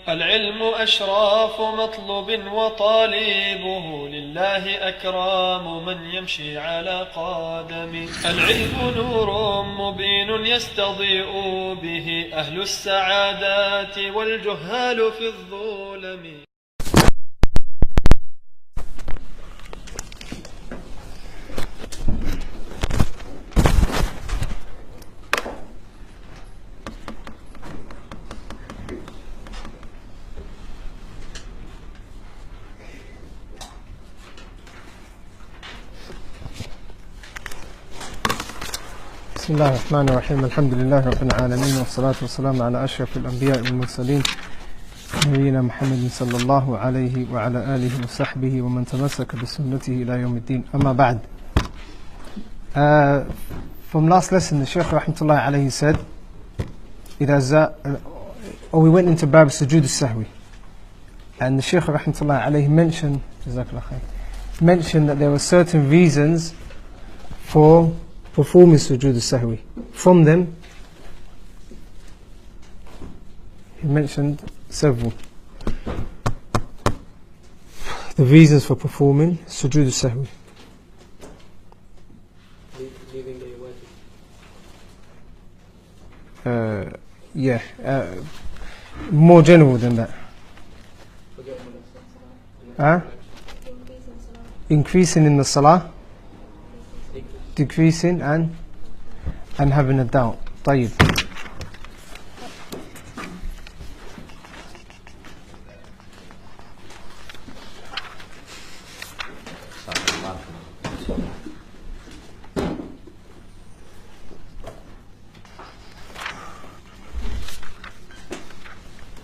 العلم أشراف مطلوب وطالبه لله أكرام من يمشي على قدمه. العلم نور مبين يستضيء به أهل السعادات والجهال في الظلم. بسم الله الرحمن الرحيم. الحمد لله رب العالمين، والصلاة والسلام على أشرف الأنبياء والمرسلين نبينا محمد صلى الله عليه وعلى آله وصحبه ومن تمسك بسنته إلى يوم الدين. أما بعد. From last lesson, the Shaykh rahmatullahi alayhi said, we went into Bab Sujood al-Sahwi, and the Shaykh rahmatullahi alayhi mentioned that there were certain reasons for performing sujood al-sahwi. From them, he mentioned several. The reasons for performing sujood al-sahwi. Leaving the wajib. More general than that. Increasing in the salah, decreasing and having a doubt. طيب.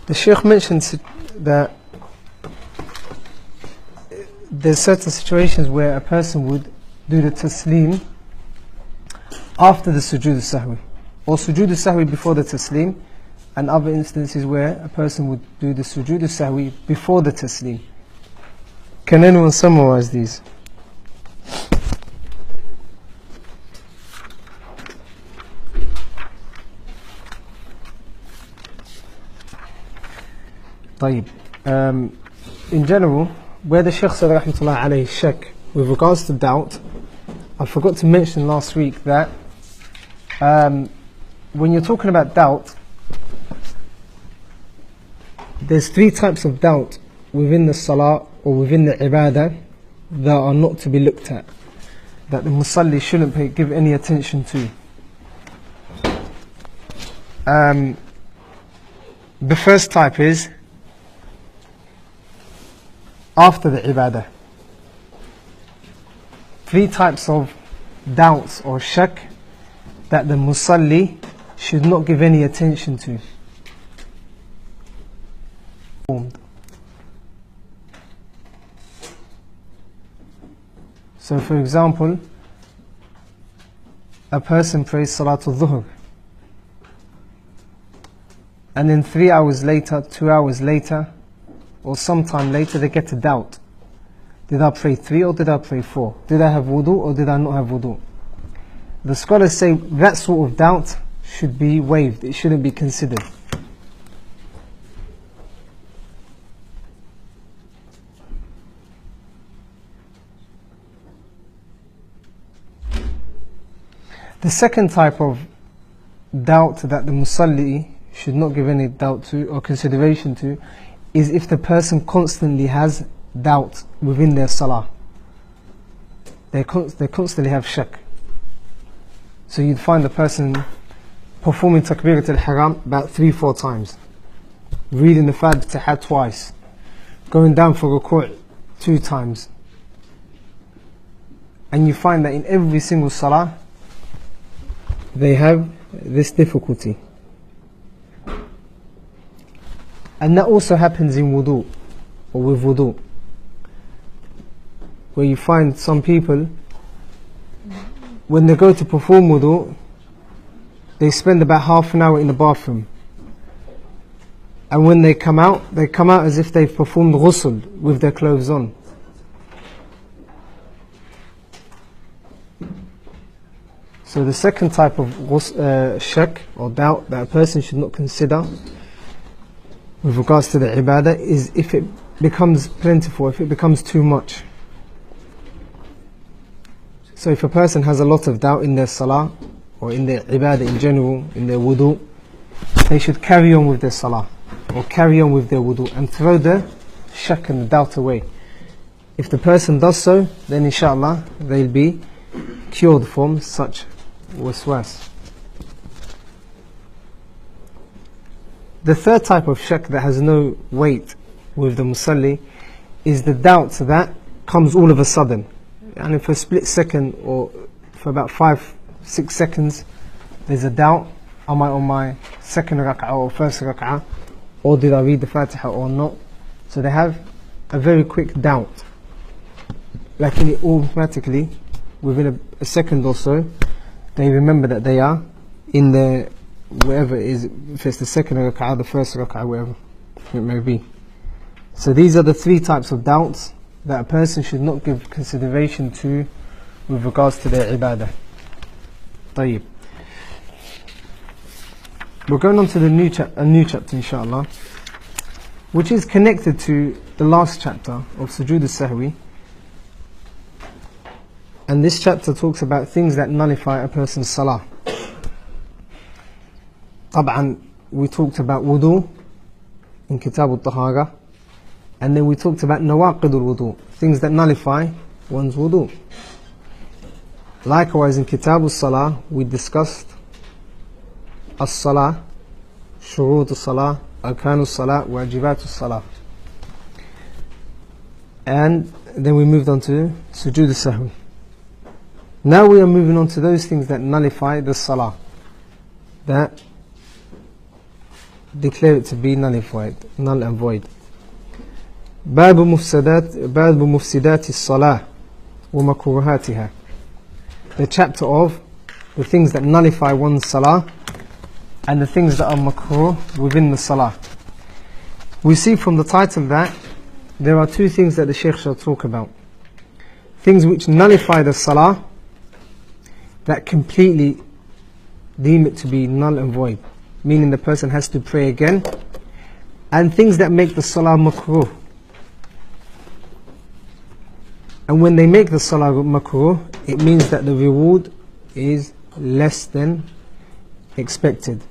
The Shaykh mentions that there's certain situations where a person would do the taslim after the sujood al-sahwi, or sujood al-sahwi before the taslim, and other instances where a person would do the sujood al-sahwi before the taslim. Can anyone summarize these? طيب. In general, where the Shaykh said rahmatullah alayhi shak with regards to doubt, I forgot to mention last week that when you're talking about doubt, there's three types of doubt within the salah or within the ibadah that are not to be looked at, that the musalli shouldn't give any attention to. The first type is after the ibadah. Three types of doubts or shak that the musalli should not give any attention to. So for example, a person prays Salatul Dhuhr, and then 3 hours later, 2 hours later, or sometime later they get a doubt. Did I pray 3 or did I pray 4? Did I have wudu or did I not have wudu? The scholars say that sort of doubt should be waived. It shouldn't be considered. The second type of doubt that the musalli should not give any doubt to or consideration to is if the person constantly has doubt within their salah. They constantly have shak. So you'd find the person performing takbirat al-haram about 3-4 times, reading the Fatiha twice, going down for ruku' 2 times, and you find that in every single salah they have this difficulty. And that also happens in wudu, or with wudu, where you find some people, when they go to perform wudu, they spend about half an hour in the bathroom, and when they come out as if they've performed ghusl with their clothes on. So the second type of shak or doubt that a person should not consider with regards to the ibadah is if it becomes plentiful, if it becomes too much. So if a person has a lot of doubt in their salah or in their ibadah in general, in their wudu, they should carry on with their salah or carry on with their wudu and throw the shak and the doubt away. If the person does so, then inshallah they'll be cured from such waswas. The third type of shak that has no weight with the musalli is the doubt that comes all of a sudden. And for a split second or for about 5-6 seconds, there's a doubt: am I on my second rak'ah or first rak'ah, or did I read the Fatiha or not? So they have a very quick doubt. Like in it automatically, within a second or so, they remember that they are in the wherever it is, if it's the second rak'ah, the first rak'ah, wherever it may be. So these are the three types of doubts that a person should not give consideration to with regards to their ibadah. طيب. We're going on to a new chapter inshallah, which is connected to the last chapter of Sujood al-Sahwi. And this chapter talks about things that nullify a person's salah. طبعا we talked about wudu in Kitab al-Tahara, and then we talked about nawaqid al-wudu, things that nullify one's wudu. Likewise in Kitab al-Salah we discussed As-Salah, Shurut al-Salah, Arkan al-Salah, Wajibat al-Salah. And then we moved on to Sujood al-Sahwi. Now we are moving on to those things that nullify the Salah, that declare it to be nullified, null and void. باب مفسدات الصلاة ومكروهاتها. The chapter of the things that nullify one's salah and the things that are makruh within the salah. We see from the title that there are two things that the Shaykh shall talk about. Things which nullify the salah, that completely deem it to be null and void, meaning the person has to pray again, and things that make the salah makruh. And when they make the salah makruh, it means that the reward is less than expected.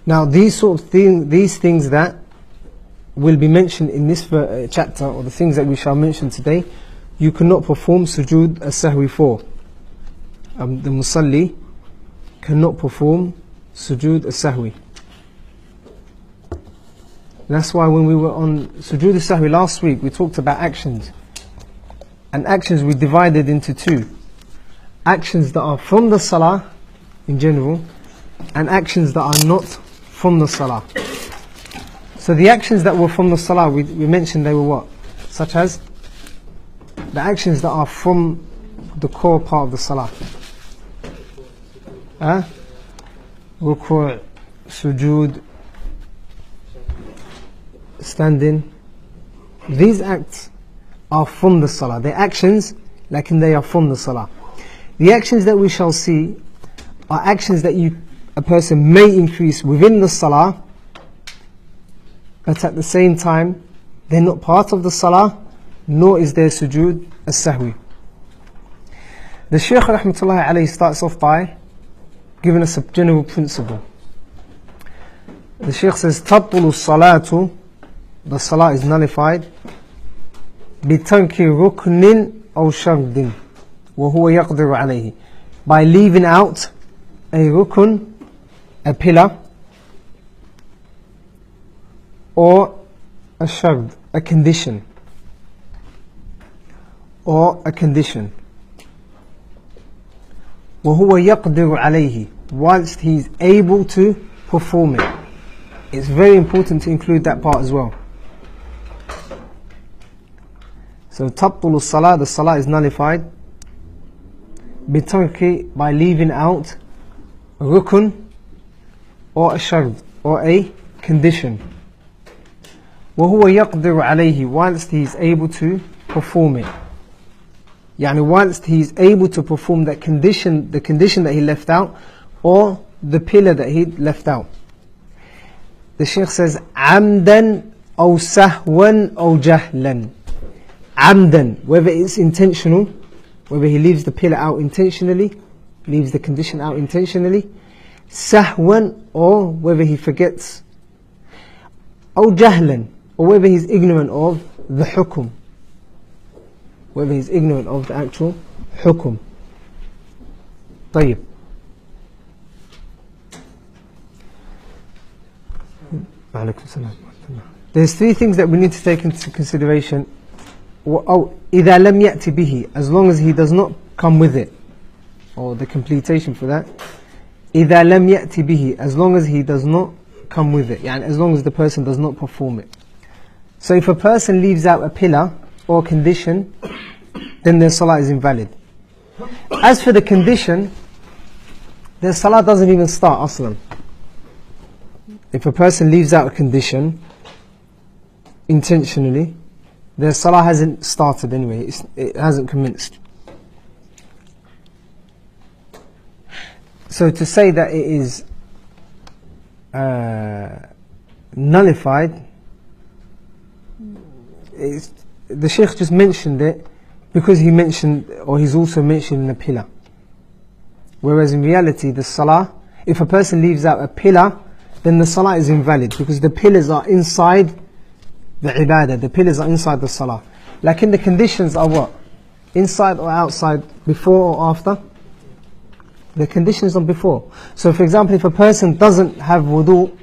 Now these things that will be mentioned in this chapter, or the things that we shall mention today, you cannot perform sujood as-sahwi for. The musalli cannot perform sujood as-sahwi. That's why when we were on sujood as-sahwi last week, we talked about actions. And actions we divided into two. Actions that are from the salah in general, and actions that are not from the salah. So the actions that were from the salah, we mentioned they were what? Such as the actions that are from the core part of the salah. Ruku', sujood, standing. These acts are from the salah. They're actions, like they are from the salah. The actions that we shall see are actions that a person may increase within the salah, but at the same time they're not part of the salah, nor is there sujood as-sahwi. The Shaykh rahmatullahi alayhi starts off by giving us a general principle. The Shaykh says, تَبْطُلُ الصَّلَاةُ, the salah is nullified, بِتَرْكِ رُكْنٍ أَوْ شَرْدٍ وَهُوَ يَقْدِرُ عَلَيْهِ, by leaving out a rukun, a pillar, or a shard, a condition, or a condition. وَهُوَ يَقْدِرُ عَلَيْهِ, whilst he is able to perform it. It's very important to include that part as well. So تَبْطُلُ الصَّلَاةِ, the salah is nullified, بِتَرْكِ, by leaving out a rukun, or a shard, or a condition. وَهُوَ يَقْدِرُ عَلَيْهِ, whilst he is able to perform it. Yani whilst he is able to perform that condition, the condition that he left out, or the pillar that he left out. The Shaykh says, عَمْدًا أَوْ سَهْوًا أَوْ جَهْلًا. عَمْدًا, whether it's intentional, whether he leaves the pillar out intentionally, leaves the condition out intentionally, sahwan, or whether he forgets, أو جهلا, or whether he's ignorant of the hukum, whether he's ignorant of the actual hukum. طيب. There's three things that we need to take into consideration. إذا لم يأتي به, as long as he does not come with it, or the completion for that. إذا لم يأتي به, as long as he does not come with it, يعني as long as the person does not perform it. So if a person leaves out a pillar or condition, then their salah is invalid. As for the condition, their salah doesn't even start aslan. If a person leaves out a condition intentionally, their salah hasn't started anyway, it hasn't commenced. So to say that it is nullified, the Shaykh just mentioned it because he mentioned, or he's also mentioned the pillar. Whereas in reality, the salah, if a person leaves out a pillar, then the salah is invalid because the pillars are inside the ibadah, the pillars are inside the salah. Like in the conditions are what? Inside or outside, before or after? The conditions are before. So for example, if a person doesn't have wudu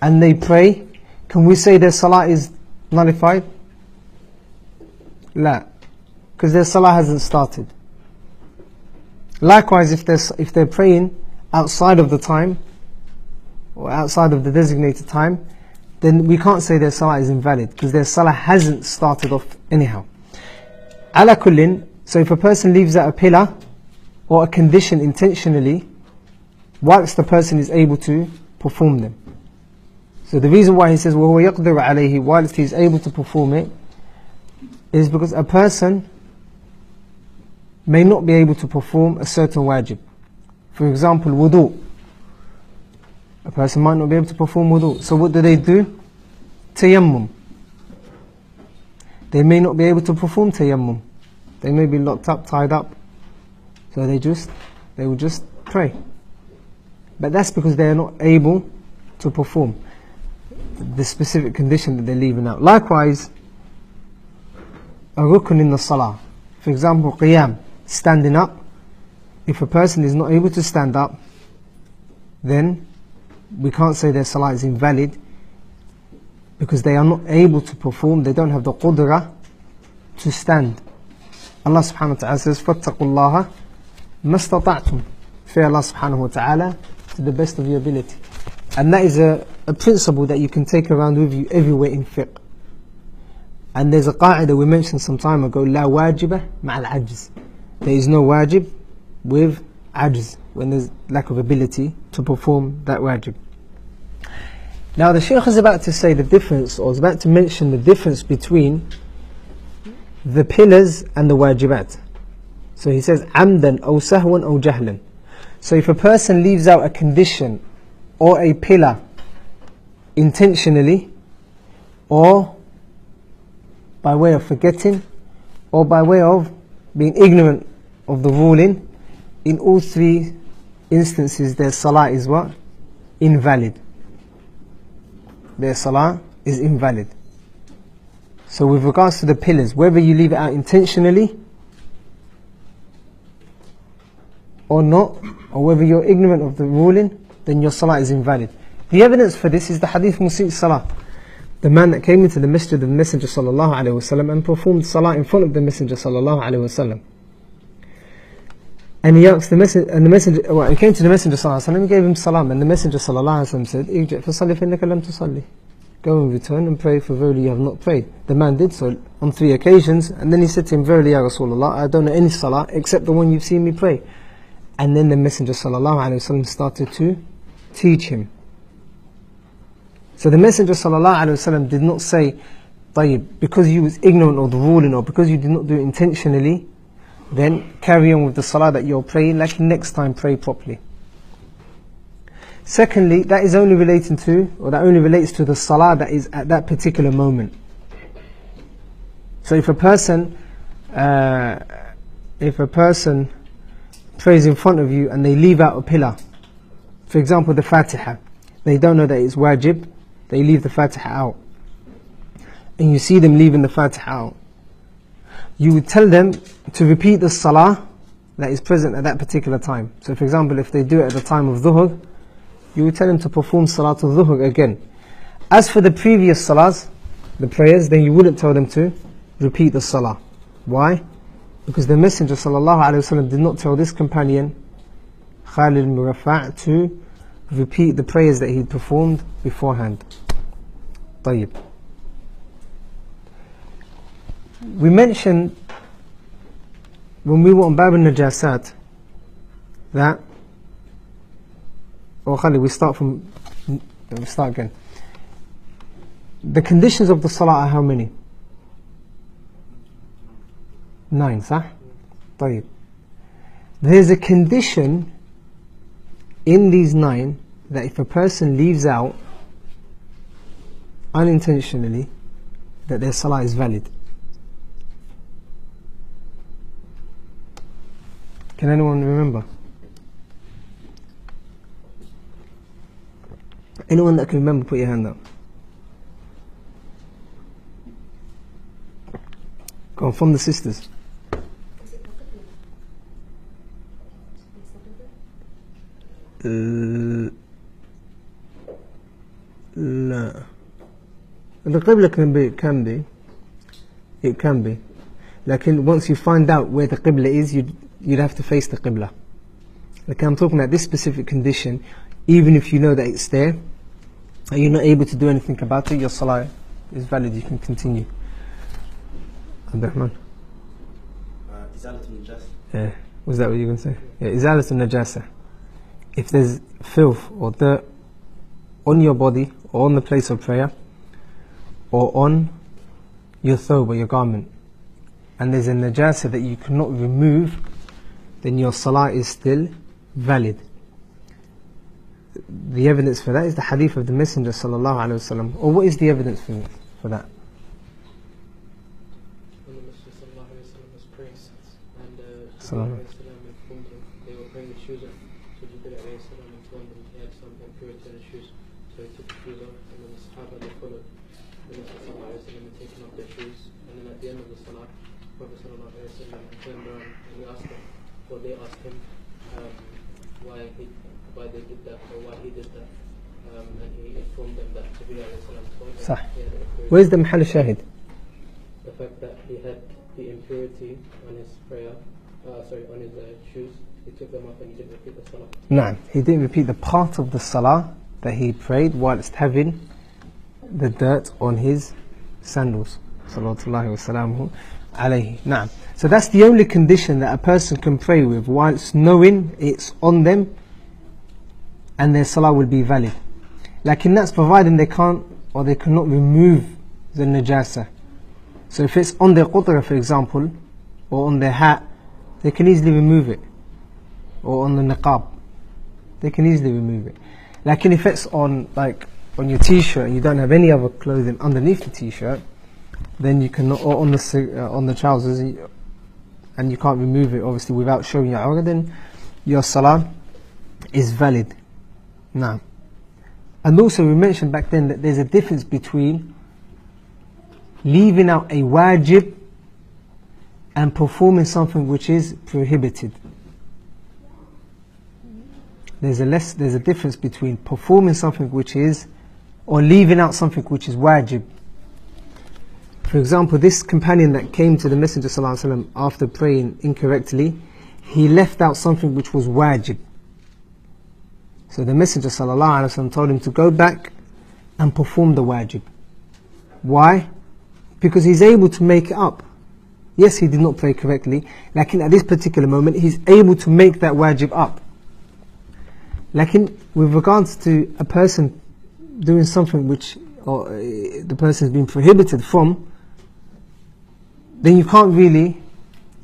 and they pray, can we say their salah is nullified? La, because their salah hasn't started. Likewise, if they're praying outside of the time or outside of the designated time, then we can't say their salah is invalid because their salah hasn't started off anyhow. Ala kullin, so if a person leaves out a pillar or a condition intentionally, whilst the person is able to perform them. So the reason why he says وَهُوَ يَقْدِرُ عَلَيْهِ, whilst he is able to perform it, is because a person may not be able to perform a certain wajib. For example, wudu. A person might not be able to perform wudu. So what do? Tayammum. They may not be able to perform tayammum. They may be locked up, tied up. So they will just pray. But that's because they are not able to perform the specific condition that they're leaving out. Likewise, a rukun in the salah. For example, qiyam, standing up. If a person is not able to stand up, then we can't say their salah is invalid because they are not able to perform, they don't have the qudrah to stand. Allah subhanahu wa ta'ala says, فَاتَّقُوا اللَّهَ مَا اسْتَطَعْتُمْ. Fear Allah subhanahu wa ta'ala to the best of your ability. And that is a principle that you can take around with you everywhere in fiqh. And there's a qa'idah we mentioned some time ago, لا واجبة مع العجز. There is no wajib with ajz, when there's lack of ability to perform that wajib. Now the Shaykh is about to say the difference, or is about to mention the difference between the pillars and the wajibat. So he says amdan aw sahwan aw jahlan. So if a person leaves out a condition or a pillar intentionally, or by way of forgetting, or by way of being ignorant of the ruling, in all three instances their salah is what? Invalid. Their salah is invalid. So with regards to the pillars, whether you leave it out intentionally or not, or whether you're ignorant of the ruling, then your salah is invalid. The evidence for this is the hadith Musi' Salah, the man that came into the masjid of the Messenger sallallahu alaihi wasallam and performed salah in front of the Messenger sallallahu alaihi wasallam. And he asked the Messenger, and the Messenger, well, he came to the Messenger sallallahu alaihi wasallam, he gave him salam, and the Messenger sallallahu alaihi wasallam said, "Irji' fasalli fa innaka lam tusalli." Go and return and pray, for verily you have not prayed. The man did so on 3 occasions, and then he said to him, "Verily ya Rasulullah, I don't know any salah except the one you've seen me pray." And then the Messenger sallallahu alaihi wasallam started to teach him. So the Messenger sallallahu alaihi wasallam did not say, "Tayyib, because you was ignorant of the ruling, or because you did not do it intentionally, then carry on with the salah that you're praying, like next time pray properly. Secondly, that is only relating to, or that only relates to the salah that is at that particular moment. So if a person prays in front of you and they leave out a pillar, for example the Fatiha, they don't know that it's wajib, they leave the Fatiha out, and you see them leaving the Fatiha out, you would tell them to repeat the salah that is present at that particular time. So for example, if they do it at the time of dhuhr, you would tell them to perform salatul dhuhr again. As for the previous salahs, the prayers, then you wouldn't tell them to repeat the salah. Why? Because the Messenger ﷺ did not tell this companion, Khalid al-Murafa', to repeat the prayers that he performed beforehand. طيب. We mentioned when we were on Bab al-Najasat that, or Khalid, we start again. The conditions of the salah are how many? 9, صح? طيب. There's a condition in these 9 that if a person leaves out unintentionally, that their salah is valid. Can anyone remember? Anyone that can remember, put your hand up. Go on, from the sisters. لا. The qibla can be. Like once you find out where the qibla is, you'd have to face the qibla. Like I'm talking about this specific condition, even if you know that it's there, and you're not able to do anything about it, your salah is valid, you can continue. Abdurrahman. Izalatul najasa. Yeah, was that what you were going to say? Yeah, izalatul najasa. If there's filth or dirt on your body, or on the place of prayer, or on your thawb or your garment, and there's a najasa that you cannot remove, then your salah is still valid. The evidence for that is the hadith of the Messenger sallallahu alaihi wasallam. Or what is the evidence for that? When the Messenger sallallahu alaihi wasallam was praying, and Salah. informed him they were praying with shoes on. So Jibreel alayhi salam informed him he had some impurity in his shoes. So he took the shoes off, and then the Sahaba they followed the Messenger sallallahu alaihi wasallam and taken off their shoes. And then at the end of the salah, Prophet sallallahu alaihi wasallam turned around and he asked them, or they asked him why they did that, or why he did that. And he informed them that Jibreel alayhi salam told him Sah. he had an impurity. Where's the mahal shahid? The fact that he had the impurity on his prayer, on his shoes, he took them off and he didn't repeat the salah. No, he didn't repeat the part of the salah that he prayed whilst having the dirt on his sandals. Salawatullahi wa salamuhu alayhi. Naam. So that's the only condition that a person can pray with whilst knowing it's on them, and their salah will be valid. Like that's providing they can't or they cannot remove the najasa. So if it's on their qudra, for example, or on their hat, they can easily remove it. Or on the niqab, they can easily remove it. Like if it's on your t-shirt and you don't have any other clothing underneath the t-shirt, then you cannot, or on the trousers, and you can't remove it obviously without showing your awrah, then your salah is valid. Now, and also we mentioned back then that there's a difference between leaving out a wajib and performing something which is prohibited. There's a difference between performing something which is, or leaving out something which is wajib. For example, this companion that came to the Messenger ﷺ after praying incorrectly, he left out something which was wajib. So the Messenger ﷺ told him to go back and perform the wajib. Why? Because he's able to make it up. Yes, he did not pray correctly, like at this particular moment he's able to make that wajib up. Like with regards to a person doing something which the person has been prohibited from, then you can't really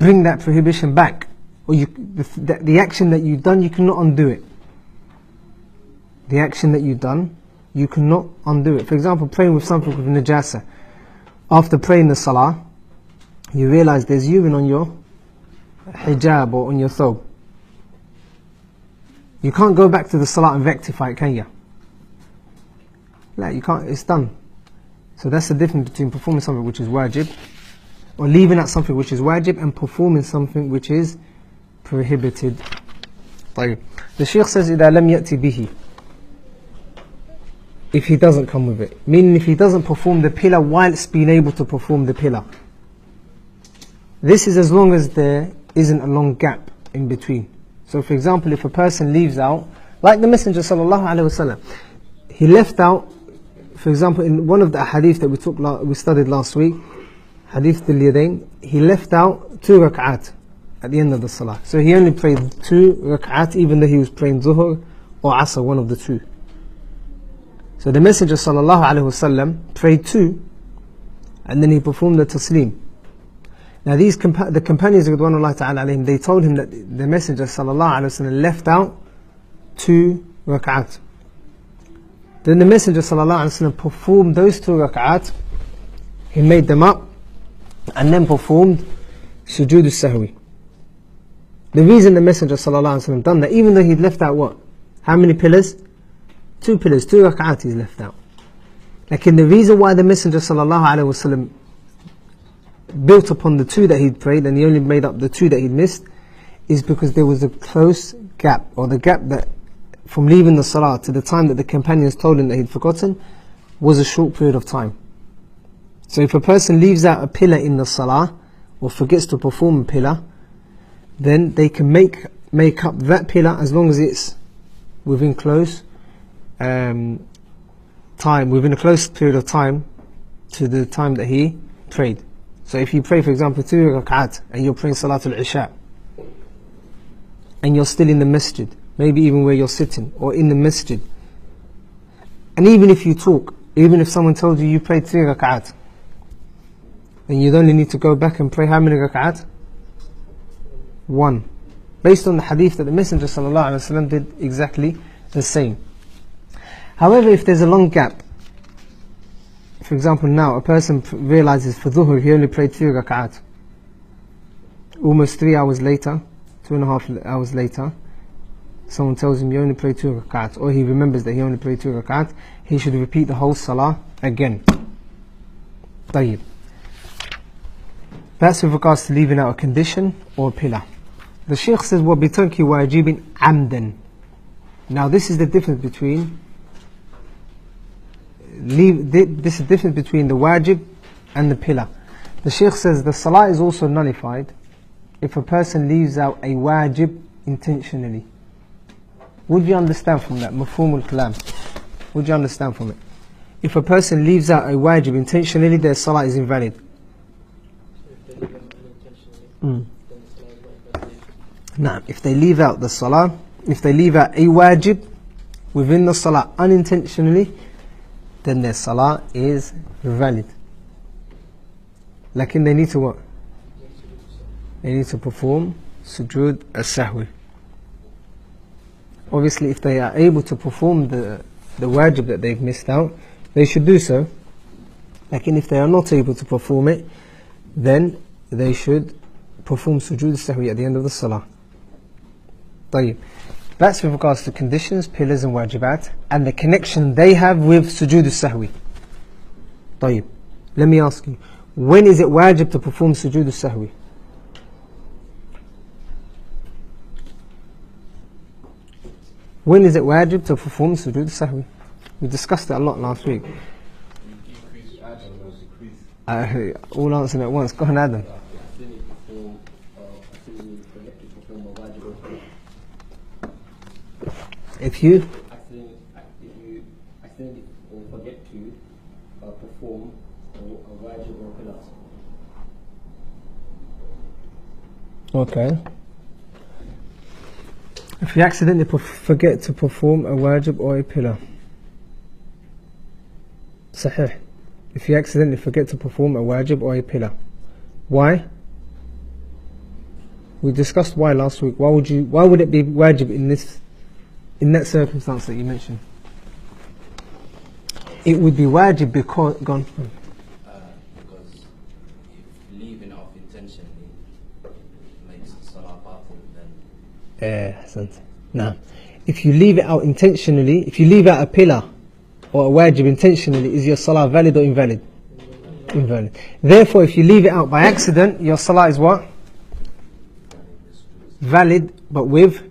bring that prohibition back, or the action that you've done, you cannot undo it. The action that you've done, you cannot undo it. For example, praying with something with najasa. After praying the salah, you realize there's urine on your hijab or on your thobe. You can't go back to the salah and rectify it, can you? No, you can't, it's done. So that's the difference between performing something which is wajib, or leaving out something which is wajib, and performing something which is prohibited. طيب. The Shaykh says, إذا لم يأتي به, if he doesn't come with it, meaning if he doesn't perform the pillar whilst being able to perform the pillar. This is as long as there isn't a long gap in between. So for example, if a person leaves out, like the Messenger sallallahu alaihi wasallam, he left out, for example, in one of the hadith that we studied last week, hadith al-Yadayn, he left out 2 rak'at at the end of the salah. So he only prayed 2 rak'at, even though he was praying zuhr or asr, one of the two. So the Messenger sallallahu alaihi wasallam prayed 2, and then he performed the taslim. Now the companions of Ridwanullahi ta'ala alayhim, they told him that the Messenger sallallahu alaihi wasallam left out 2 rak'at. Then the Messenger sallallahu alaihi wasallam performed those 2 rak'at, he made them up, and then performed sujood al-sahwi. The reason the Messenger sallallahu alaihi wasallam done that, even though he'd left out what? How many pillars? 2 pillars, 2 rak'at he's left out. Like, the reason why the Messenger sallallahu alaihi wasallam built upon the 2 that he'd prayed, and he only made up the 2 that he'd missed, is because there was a close gap, or the gap that from leaving the salah to the time that the companions told him that he'd forgotten was a short period of time. So if a person leaves out a pillar in the salah, or forgets to perform a pillar, then they can make up that pillar as long as it's within close time, within a close period of time to the time that he prayed. So if you pray, for example, 2 rak'at, and you're praying Salatul Isha, and you're still in the masjid, maybe even where you're sitting, or in the masjid, and even if you talk, even if someone told you prayed 3 rak'at, then you'd only need to go back and pray how many rak'at? 1. Based on the hadith that the Messenger sallallahu alaihi wasallam did exactly the same. However, if there's a long gap, for example, now a person realizes for dhuhr he only prayed 3 rak'at. Almost 3 hours later, 2.5 hours later, someone tells him you only prayed 2 rak'at, or he remembers that he only prayed 2 rak'at, he should repeat the whole salah again. طيب. That's with regards to leaving out a condition or a pillar. The Shaykh says, وَبِتَرْكِ وَاجِبٍ عَمْدًا. Now this is the difference between this is the difference between the wajib and the pillar. The Shaykh says the salah is also nullified if a person leaves out a wajib intentionally. Would you understand from that? Mafhum al-kalam. Would you understand from it? If a person leaves out a wajib intentionally, their salah is invalid. Now, if they leave out the salah, if they leave out a wajib within the salah unintentionally, then their salah is valid. Lakin they need to what? They need to perform sujood al-sahwi. Obviously, if they are able to perform the wajib that they've missed out, they should do so. Lakin if they are not able to perform it, then they should perform sujood al-sahwi at the end of the salah. طيب. That's with regards to conditions, pillars and wajibat, and the connection they have with sujood al-sahwi. طيب. Let me ask you, when is it wajib to perform sujood al-sahwi? When is it wajib to perform sujood al-sahwi? We discussed it a lot last week. All answering at once. Go on, Adam. If you accidentally forget to perform a wajib or pillar. Okay. If you accidentally forget to perform a wajib or a pillar. Sahih. If you accidentally forget to perform a wajib or a pillar. Why? We discussed why last week. Why would it be wajib in that circumstance that you mentioned? It would be wajib because Because if leaving off intentionally makes the salah batil, then Hassan. Now, if you leave it out intentionally, if you leave out a pillar or a wajib intentionally, is your salah valid or invalid? Invalid. Therefore, if you leave it out by accident, your salah is what? Valid, but with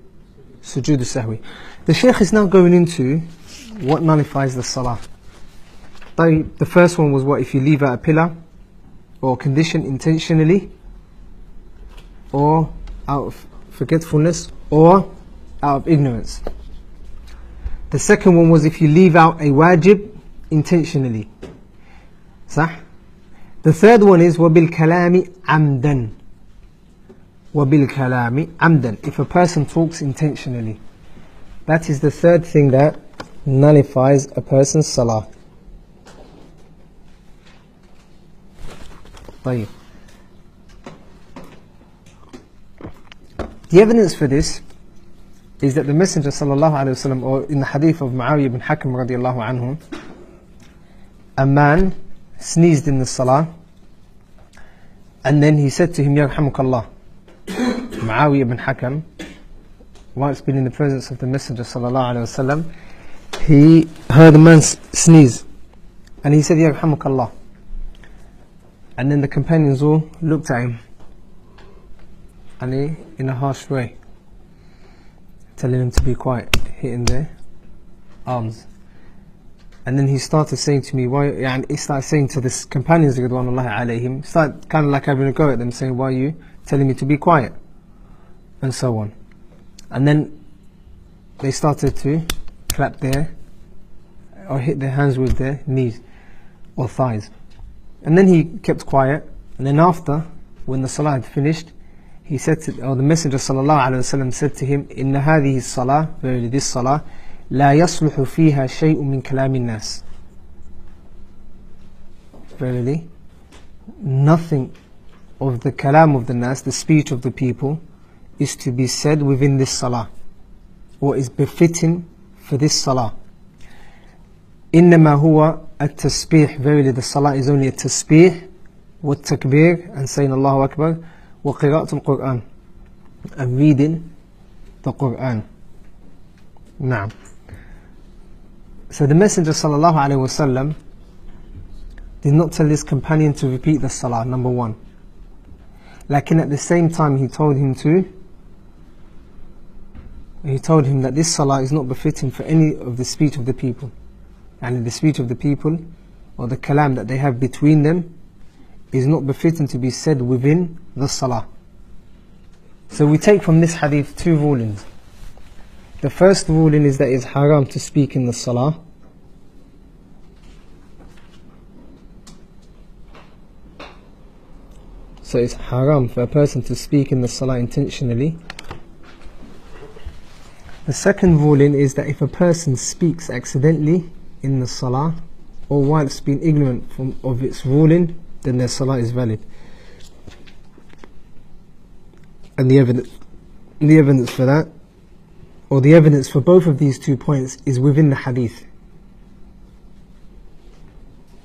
sujood al-sahwi. The Shaykh is now going into what nullifies the salah. The first one was what? If you leave out a pillar or condition intentionally, or out of forgetfulness, or out of ignorance. The second one was if you leave out a wajib intentionally. Sah? The third one is وَبِالْكَلَامِ عَمْدًا. وَبِالْكَلَامِ عَمْدًا. If a person talks intentionally. That is the third thing that nullifies a person's salah. طيب. The evidence for this is that the Messenger sallallahu alaihi wasallam, or in the hadith of Muawiyah ibn Hakam radiallahu anhu, a man sneezed in the salah, and then he said to him, Yarhamukallah. Muawiyah ibn Hakam, whilst being in the presence of the Messenger sallallahu alaihi wasallam, he heard a man sneeze, and he said, Yarhamukallah. And then the companions all looked at him, and he, in a harsh way, telling him to be quiet, hitting their arms. And then he started saying to me, he started saying to the companions, Ridwanullahi alayhim, started kind of like having a go at them, saying, why are you telling me to be quiet? And so on. And then they started to clap their, or hit their hands with their knees or thighs. And then he kept quiet, and then after, when the salah had finished, he said to, or the Messenger sallallahu alaihi wasallam said to him, Inna hadhihi salah, verily this salah, لا يصلح فيها شيء من كلام الناس. Verily, nothing of the kalam of the nas, the speech of the people, is to be said within this salah, or is befitting for this salah. إنما هو التسبيح. Verily the salah is only a tasbih, والتكبير, and saying Allahu Akbar, وقراءة القرآن, and reading the Quran. Naam. So the Messenger sallallahu alaihi wasallam did not tell his companion to repeat the salah, number one. Lakin at the same time he told him that this salah is not befitting for any of the speech of the people. And the speech of the people, or the kalam that they have between them, is not befitting to be said within the salah. So we take from this hadith two rulings. The first ruling is that it is haram to speak in the salah. So it's haram for a person to speak in the salah intentionally. The second ruling is that if a person speaks accidentally in the salah, or whilst being ignorant of its ruling, then their salah is valid. And the evidence for that, or the evidence for both of these 2 points, is within the hadith.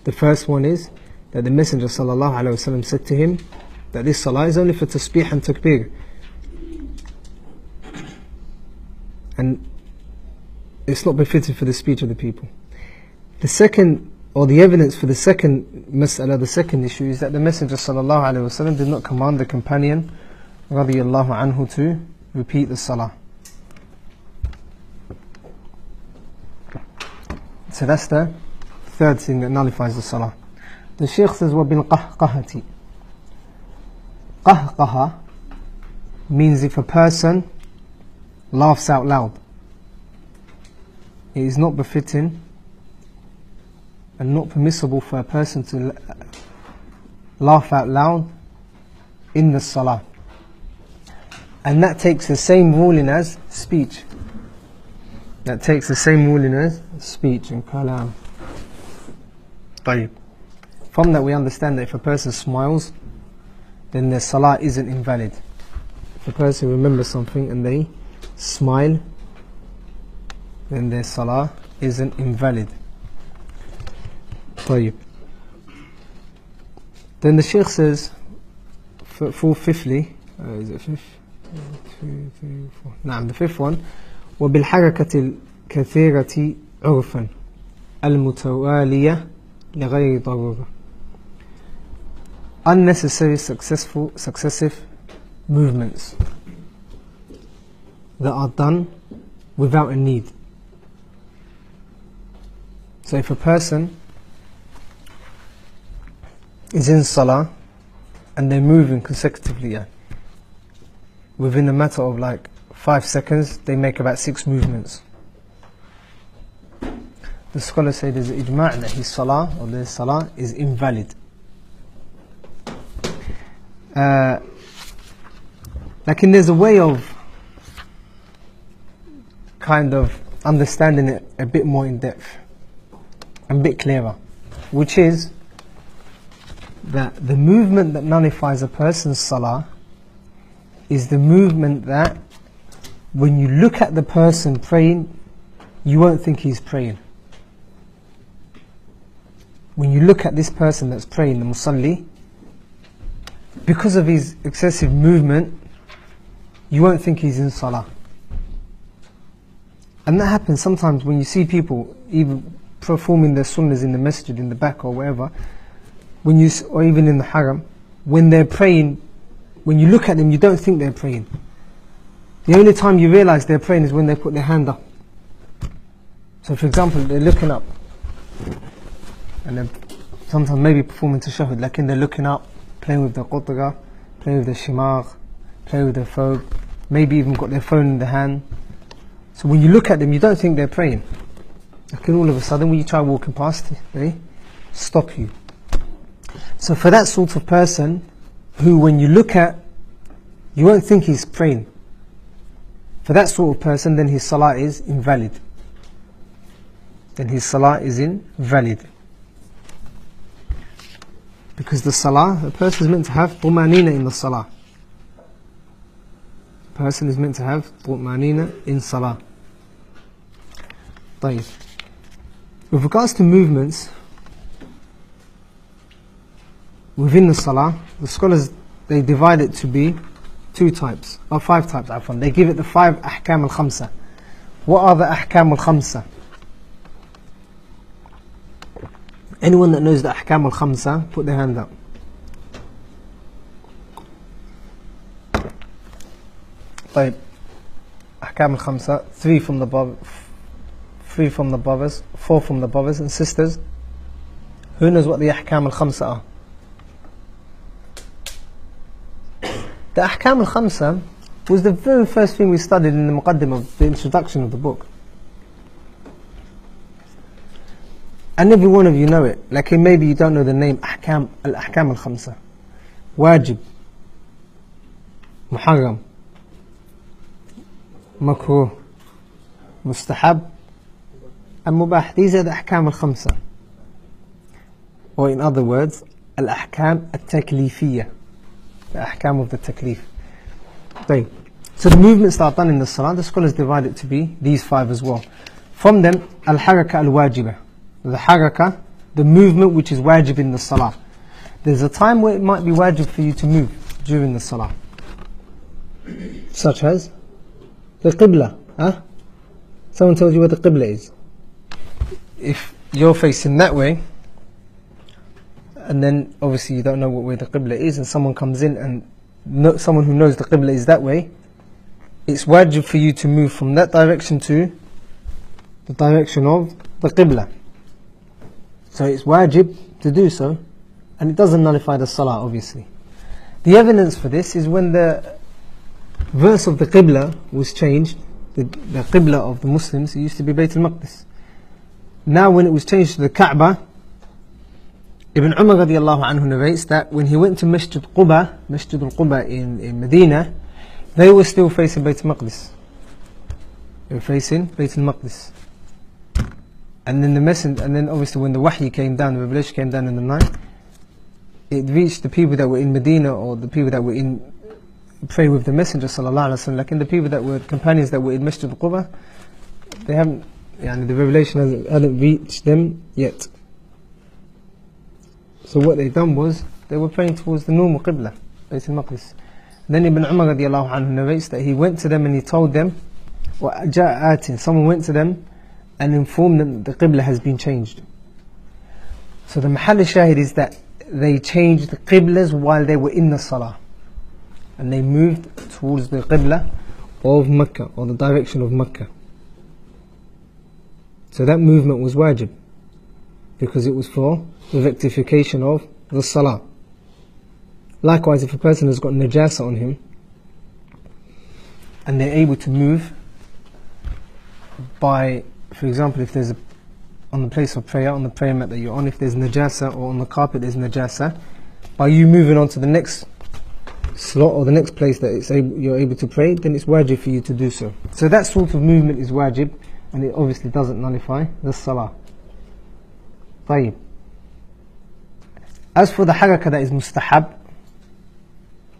The first one is that the Messenger sallallahu alaihi wasallam said to him that this salah is only for tasbih and takbir, and it's not befitting for the speech of the people. The second, or the evidence for the second mas'ala, the second issue, is that the Messenger sallallahu alaihi wasallam did not command the companion radiyallahu anhu to repeat the salah. So that's the third thing that nullifies the salah. The Shaykh says, وَبِالْقَهْقَهَةِ. Qahqaha means if a person laughs out loud. It is not befitting and not permissible for a person to laugh out loud in the salah. And that takes the same ruling as speech. That takes the same ruling as speech and kalam. طيب. From that we understand that if a person smiles, then their salah isn't invalid. if a person remembers something and they smile, then their salah isn't invalid. طيب. Then the Shaykh says, for fifthly, is it fifth? 2, 3, 4. نعم, the fifth one, وبالحركة الكثيرة عرفا المتوالية لغير ضرورة. Unnecessary successive movements that are done without a need. So if a person is in Salah and they're moving consecutively, within a matter of like 5 seconds they make about 6 movements, the scholars say there's ijma' that his Salah or their Salah is invalid. Lakin there's a way of kind of understanding it a bit more in depth and a bit clearer, which is that the movement that nullifies a person's Salah is the movement that when you look at the person praying, you won't think he's praying. When you look at this person that's praying, the musalli, because of his excessive movement, you won't think he's in Salah. And that happens sometimes when you see people even performing their sunnahs in the masjid, in the back or wherever, or even in the haram, when they're praying, when you look at them, you don't think they're praying. The only time you realize they're praying is when they put their hand up. So for example, they're looking up, and they're sometimes maybe performing tashahhud, like they're looking up, playing with the qutga, playing with the shimar, playing with their thobe, maybe even got their phone in the hand. So when you look at them, you don't think they're praying. Like all of a sudden, when you try walking past, they stop you. So for that sort of person, who when you look at, you won't think he's praying, for that sort of person, then his salah is invalid. Then his salah is invalid. Because the salah, a person is meant to have طمأنينة in the salah. A person is meant to have طمأنينة in salah. طيب. With regards to movements within the salah, the scholars, they divide it to be 2 types, or 5 types. They give it the 5 ahkam al-khamsa. What are the ahkam al-khamsa? Anyone that knows the ahkam al-khamsa, put their hand up. طيب. Ahkam al-khamsa, 3 from the brothers, 4 from the brothers and sisters. Who knows what the ahkam al-khamsa are? The ahkam al-khamsa was the very first thing we studied in the muqaddim of the introduction of the book. And every one of you know it. Like maybe you don't know the name ahkam al-khamsa. Wajib, muharram, makruh, mustahab, and mubah. These are the ahkam al-khamsa. Or in other words, al-ahkam al-taklifiyya. The ahkam of the taklif. So the movements that are done in the salah, the scholars divide it to be these 5 as well. From them, al-haraka al-wajibah. The haraka, the movement which is wajib in the salah. There's a time where it might be wajib for you to move during the salah. Such as the qibla. Someone tells you where the qibla is. If you're facing that way, and then obviously you don't know where the qibla is, and someone comes in and someone who knows the qibla is that way, it's wajib for you to move from that direction to the direction of the qibla. So it's wajib to do so, and it doesn't nullify the salah, obviously. The evidence for this is when the verse of the qibla was changed, the qibla of the Muslims, it used to be Bayt al-Maqdis. Now when it was changed to the Kaaba, Ibn Umar radiallahu anhu narrates that when he went to Masjid al-Quba in Medina, they were still facing Bayt al-Maqdis. They were facing Bayt al-Maqdis. And then obviously when the wahy came down, the revelation came down in the night, it reached the people that were in Medina, or the people that were in pray with the Messenger sallallahu alaihi wasallam. Like in the people that were companions that were in Masjid al-Quba, they haven't, the revelation hadn't reached them yet. So what they done was, they were praying towards the normal Qibla, Bayt al-Maqdis. Then Ibn Umar radiallahu anhu narrates that he went to them and he told them, someone went to them and informed them that the Qibla has been changed. So the Mahal al-Shahid is that they changed the Qiblas while they were in the Salah. And they moved towards the Qibla of Mecca, or the direction of Mecca. So that movement was wajib, because it was for the rectification of the Salah. Likewise, if a person has got najasa on him, and they're able to move by, for example, if there's on the place of prayer, on the prayer mat that you're on, if there's najasa, or on the carpet there's najasa, by you moving on to the next slot or the next place that you're able to pray, then it's wajib for you to do so. So that sort of movement is wajib, and it obviously doesn't nullify the salah. طيب. As for the haraka that is mustahab,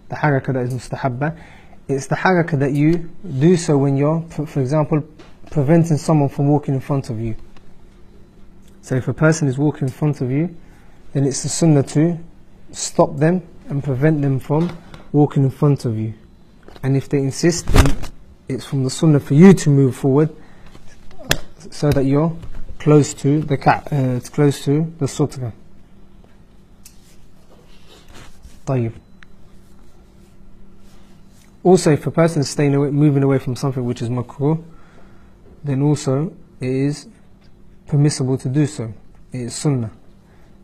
the haraka that is mustahabba, it's the haraka that you do so when you're, for example, preventing someone from walking in front of you. So if a person is walking in front of you, then it's the sunnah to stop them and prevent them from walking in front of you. And if they insist, then it's from the sunnah for you to move forward so that you're close to the sutra. طيب. Also, if a person is moving away from something which is makruh, then also it is permissible to do so. It is sunnah.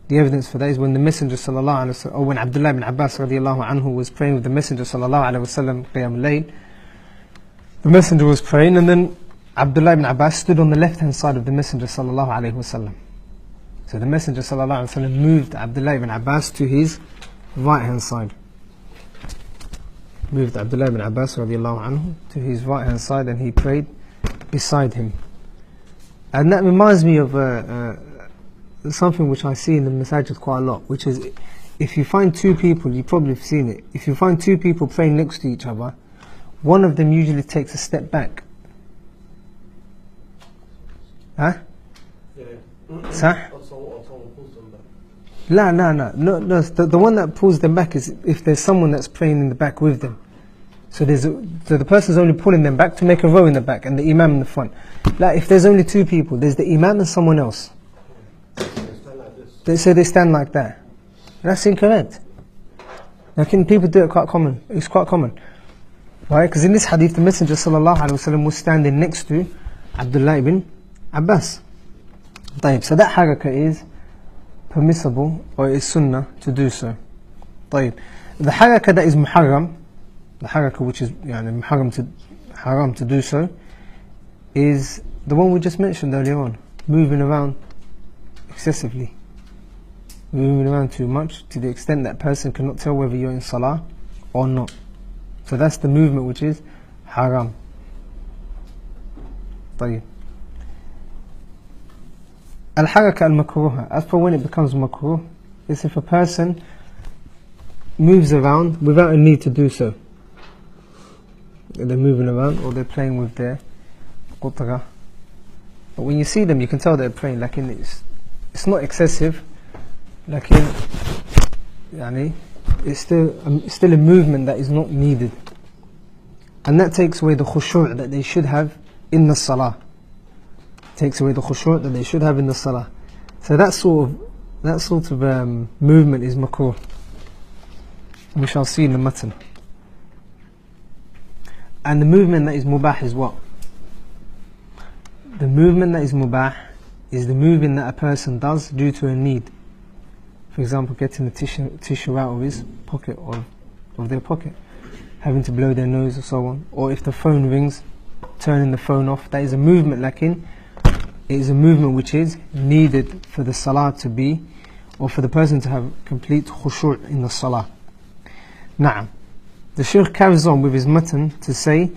The evidence for that is when the Messenger sallallahu alaihi wasallam, or when Abdullah ibn Abbas radiallahu anhu was praying with the Messenger sallallahu alaihi wasallam qiyam al-layl, the Messenger was praying, and then Abdullah ibn Abbas stood on the left hand side of the Messenger sallallahu alaihi wasallam. So the Messenger sallallahu alaihi wasallam moved Abdullah ibn Abbas to his right hand side. Moved Abdullah ibn Abbas radiallahu anhu to his right hand side, and he prayed beside him. And that reminds me of something which I see in the masajid quite a lot, which is, if you find two people, you probably have seen it, if you find two people praying next to each other, one of them usually takes a step back. Huh? Yeah. Sah? Or someone pulls them back. No. The one that pulls them back is if there's someone that's praying in the back with them. So the person's only pulling them back to make a row in the back, and the imam in the front. Like if there's only two people, there's the imam and someone else. So they stand like that. That's incorrect. Now, people do it quite common. It's quite common. Why? Because in this hadith, the Messenger sallallahu alaihi wasallam was standing next to Abdullah ibn Abbas. So that haraka is permissible, or is sunnah to do so. The haraka that is muharram, the haraka which is haram to do so, is the one we just mentioned earlier on, moving around excessively, moving around too much to the extent that person cannot tell whether you're in salah or not. So that's the movement which is haram. Al-haraka al-makruha, as for when it becomes makruh, is if a person moves around without a need to do so. They're moving around, or they're playing with their qutara. But when you see them, you can tell they're praying. Like it's not excessive. Like it's still a movement that is not needed, and that takes away the khushu' that they should have in the salah. Takes away the khushu' that they should have in the salah. So that sort of movement is makruh. We shall see in the matan. And the movement that is mubah is what? The movement that is mubah is the movement that a person does due to a need. For example, getting the tissue out of his pocket, or of their pocket, having to blow their nose or so on. Or if the phone rings, turning the phone off. That is a movement, it is a movement which is needed for the salah to be, or for the person to have complete khushu' in the salah. Na'am. The Shaykh carries on with his matan to say,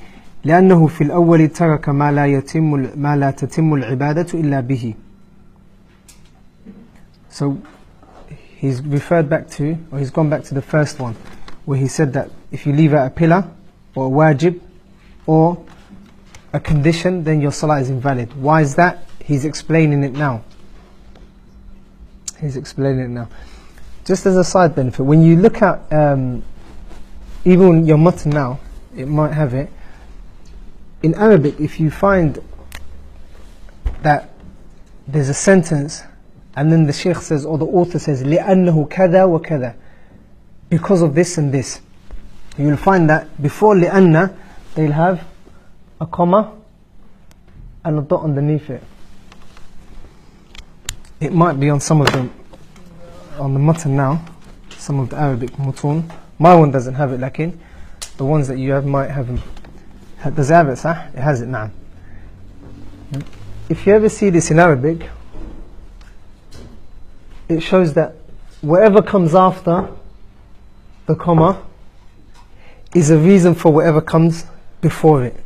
لأنه في الأول ترك ما لا تتم العبادة إلا به. So he's referred back to, or he's gone back to the first one, where he said that if you leave out a pillar or a wajib or a condition, then your salah is invalid. Why is that? He's explaining it now. He's explaining it now. Just as a side benefit, when you look at even your mutton now, it might have it. In Arabic, if you find that there's a sentence and then the Shaykh says, or the author says, لِأَنَّهُ كَذَا وَكَذَا, because of this and this, you will find that before لِأَنَّ they'll have a comma and a dot underneath it. It might be on some of them, on the mutton now, some of the Arabic mutun. My one doesn't have it, lakin the ones that you have might have them. Does it have it, sah? It has it, na'am. If you ever see this in Arabic, it shows that whatever comes after the comma is a reason for whatever comes before it.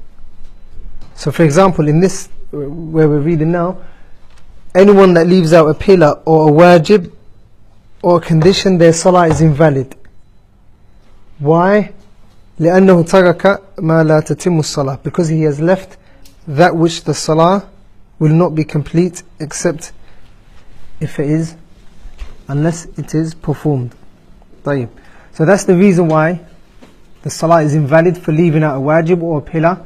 So for example, in this, where we're reading now, anyone that leaves out a pillar or a wajib or a condition, their salah is invalid. Why? لأنه ترك ما لا تتم الصلاة, because he has left that which the salah will not be complete except if it is, unless it is performed. طيب. So that's the reason why the salah is invalid, for leaving out a wajib or a pillar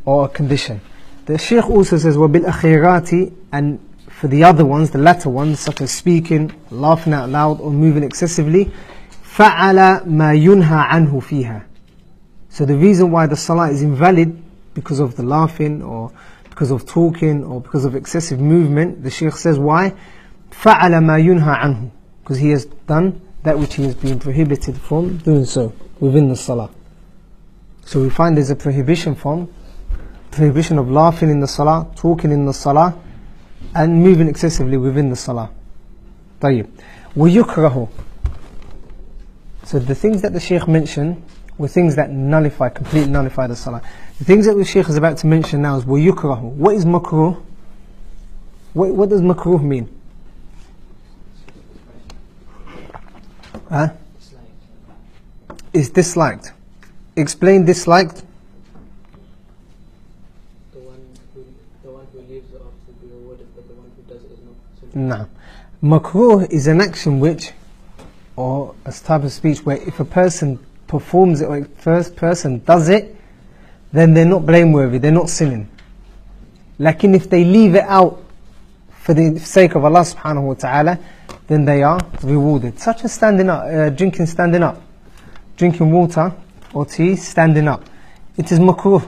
or a condition. The Shaykh also says وَبِالْأَخِيرَاتِ, and for the other ones, the latter ones, such as speaking, laughing out loud or moving excessively, فَعَلَ مَا يُنْهَى عَنْهُ فِيهَا. So the reason why the salah is invalid, because of the laughing or because of talking or because of excessive movement, the Shaykh says why? فَعَلَ مَا يُنْهَى عَنْهُ, because he has done that which he has been prohibited from doing so within the salah. So we find there's a prohibition of laughing in the salah, talking in the salah, and moving excessively within the salah. طيب. وَيُكْرَهُ. So the things that the Shaykh mentioned were things that completely nullify the salah. The things that the Shaykh is about to mention now is وَيُكْرَهُ. What is makruh? What does makruh mean? Huh? Is disliked. Explain disliked. The one who leaves it off will be rewarded, but the one who does it is not. No. Makruh is an action which, or a type of speech where if a person performs it or a first person does it, then they're not blameworthy, they're not sinning. Lakin if they leave it out for the sake of Allah subhanahu wa ta'ala, then they are rewarded. Such as standing up, drinking standing up, drinking water or tea standing up. It is makruh.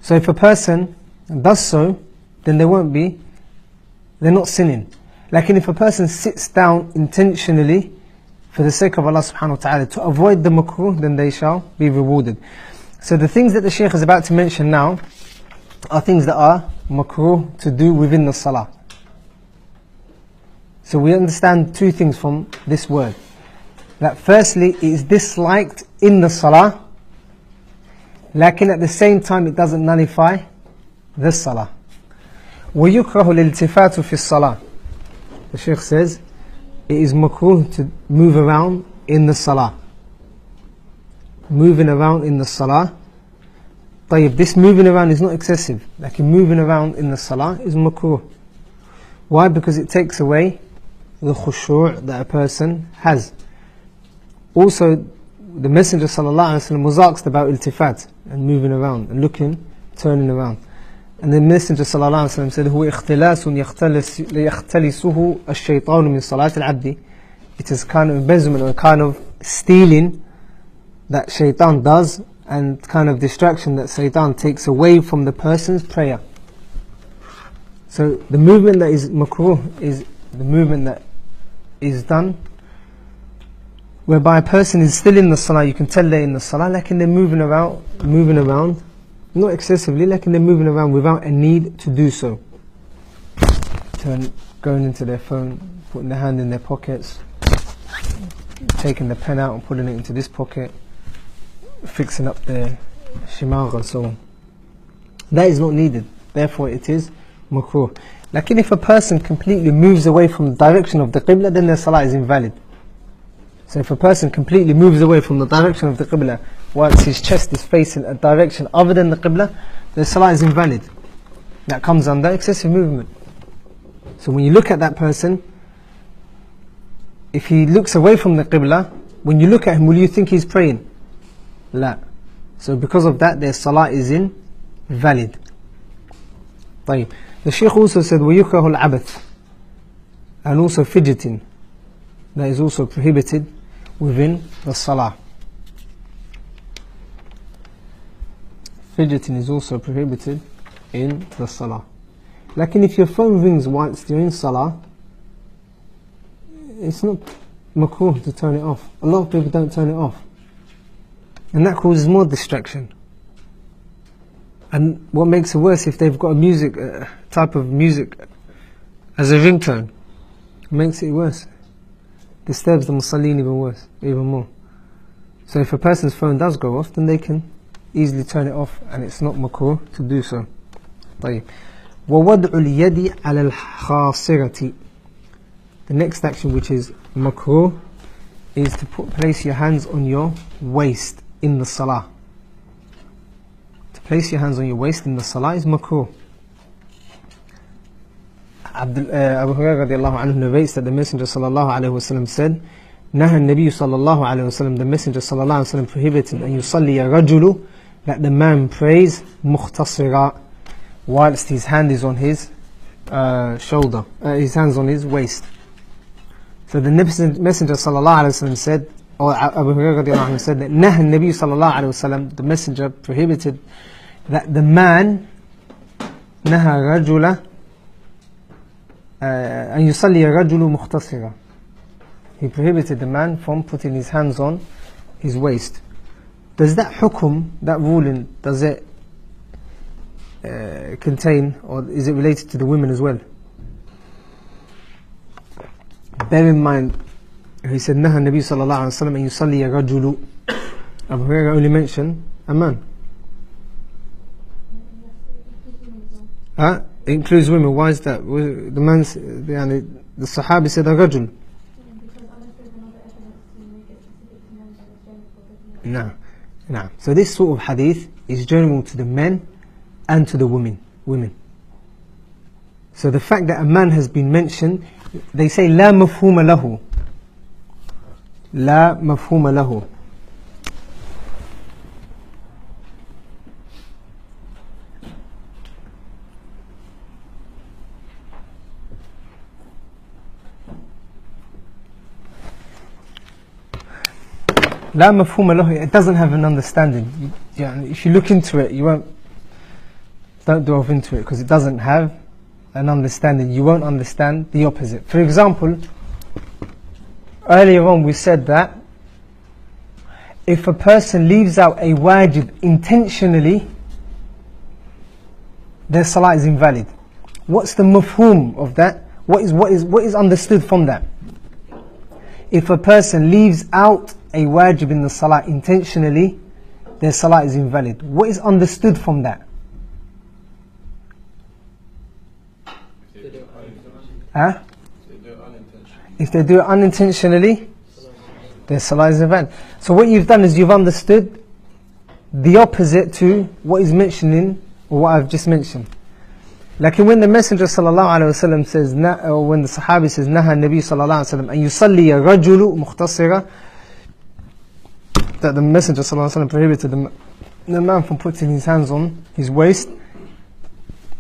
So if a person does so, then they're not sinning. Lakin if a person sits down intentionally for the sake of Allah subhanahu wa ta'ala to avoid the makruh, then they shall be rewarded. So the things that the Shaykh is about to mention now are things that are makruh to do within the salah. So we understand two things from this word. That firstly, it is disliked in the salah, lakin at the same time it doesn't nullify the salah. وَيُكْرَهُ الْإِلْتِفَاتُ فِي الصَّلَاةِ. The Shaykh says, it is makruh to move around in the salah. Moving around in the salah. طيب, this moving around is not excessive. Like moving around in the salah is makruh. Why? Because it takes away the khushu' that a person has. Also, the Messenger sallallahu alaihi wasallam was asked about iltifat and moving around and looking, turning around. And the Messenger sallallahu alaihi wasallam said, هو اختلاس يختلسه الشيطان من صلاة العبد. It is kind of embezzlement or kind of stealing that shaitan does, and kind of distraction that shaitan takes away from the person's prayer. So the movement that is makruh is the movement that is done whereby a person is still in the salah, you can tell they're in the salah, like they're moving around, not excessively, like they're moving around without a need to do so. Going into their phone, putting their hand in their pockets, taking the pen out and putting it into this pocket, fixing up their shimagh and so on. That is not needed, therefore it is makruh. Like if a person completely moves away from the direction of the qibla, then their salah is invalid. So if a person completely moves away from the direction of the Qibla whilst his chest is facing a direction other than the Qibla, the Salah is invalid. That comes under excessive movement. So when you look at that person, if he looks away from the Qibla, when you look at him, will you think he's praying? La. So because of that, their Salah is invalid. طيب. The Shaykh also said, وَيُكْرَهُ الْعَبَث, and also fidgeting. That is also prohibited within the Salah. Fidgeting is also prohibited in the Salah. Like if your phone rings whilst you're in Salah, it's not makruh to turn it off. A lot of people don't turn it off, and that causes more distraction. And what makes it worse, if they've got a music type of music as a ringtone, it makes it worse. Disturbs the musallin even more. So if a person's phone does go off, then they can easily turn it off, and it's not makruh to do so. طيب. وَوَضْعُ الْيَدِ عَلَى الْخَاصِرَةِ. The next action, which is makruh, is to place your hands on your waist in the Salah. To place your hands on your waist in the Salah is makruh. Abu Hurairah radiallahu anhu narrates that the Messenger sallallahu alayhi wasallam said, نهى النبي صلى الله عليه وسلم, the Messenger sallallahu alayhi wasallam prohibited أن يصلي الرجل, that the man prays مختصرا, whilst his hand is on his shoulder, his hands on his waist. So the Messenger sallallahu alayhi wasallam said, or Abu Hurairah radiallahu anhu said that نهى النبي صلى الله عليه وسلم, the Messenger prohibited that the man, نهى رجل أن يصلي الرجل مختصرا, he prohibited the man from putting his hands on his waist. Does that hukum, that ruling, does it contain, or is it related to the women as well? Bear in mind, he said نهى النبي صلى الله عليه وسلم أن يصلي الرجل. Abu Hurairah only mentioned a man. It includes women. Why is that? The man's, the Sahabi said الرجل. No. So this sort of hadith is general to the men and to the women. So the fact that a man has been mentioned, they say لا مفهوم له. لا مفهوم له. لا مفهوم له, it doesn't have an understanding. If you look into it, don't delve into it, because it doesn't have an understanding. You won't understand the opposite. For example, earlier on we said that if a person leaves out a wajib intentionally, their salah is invalid. What's the mafhum of that? What is understood from that? If a person leaves out a wajib in the salah intentionally, their salah is invalid. What is understood from that? If they do it unintentionally, their salah is invalid. So what you've done is you've understood the opposite to what is mentioning, or what I've just mentioned. Like when the Messenger sallallahu alaihi wasallam says, or when the Sahabi says, نهى النبي صلى الله عليه وسلم أن يصلي الرجل مختصرا, that the Messenger sallallahu alaihi wasallam prohibited the man from putting his hands on his waist,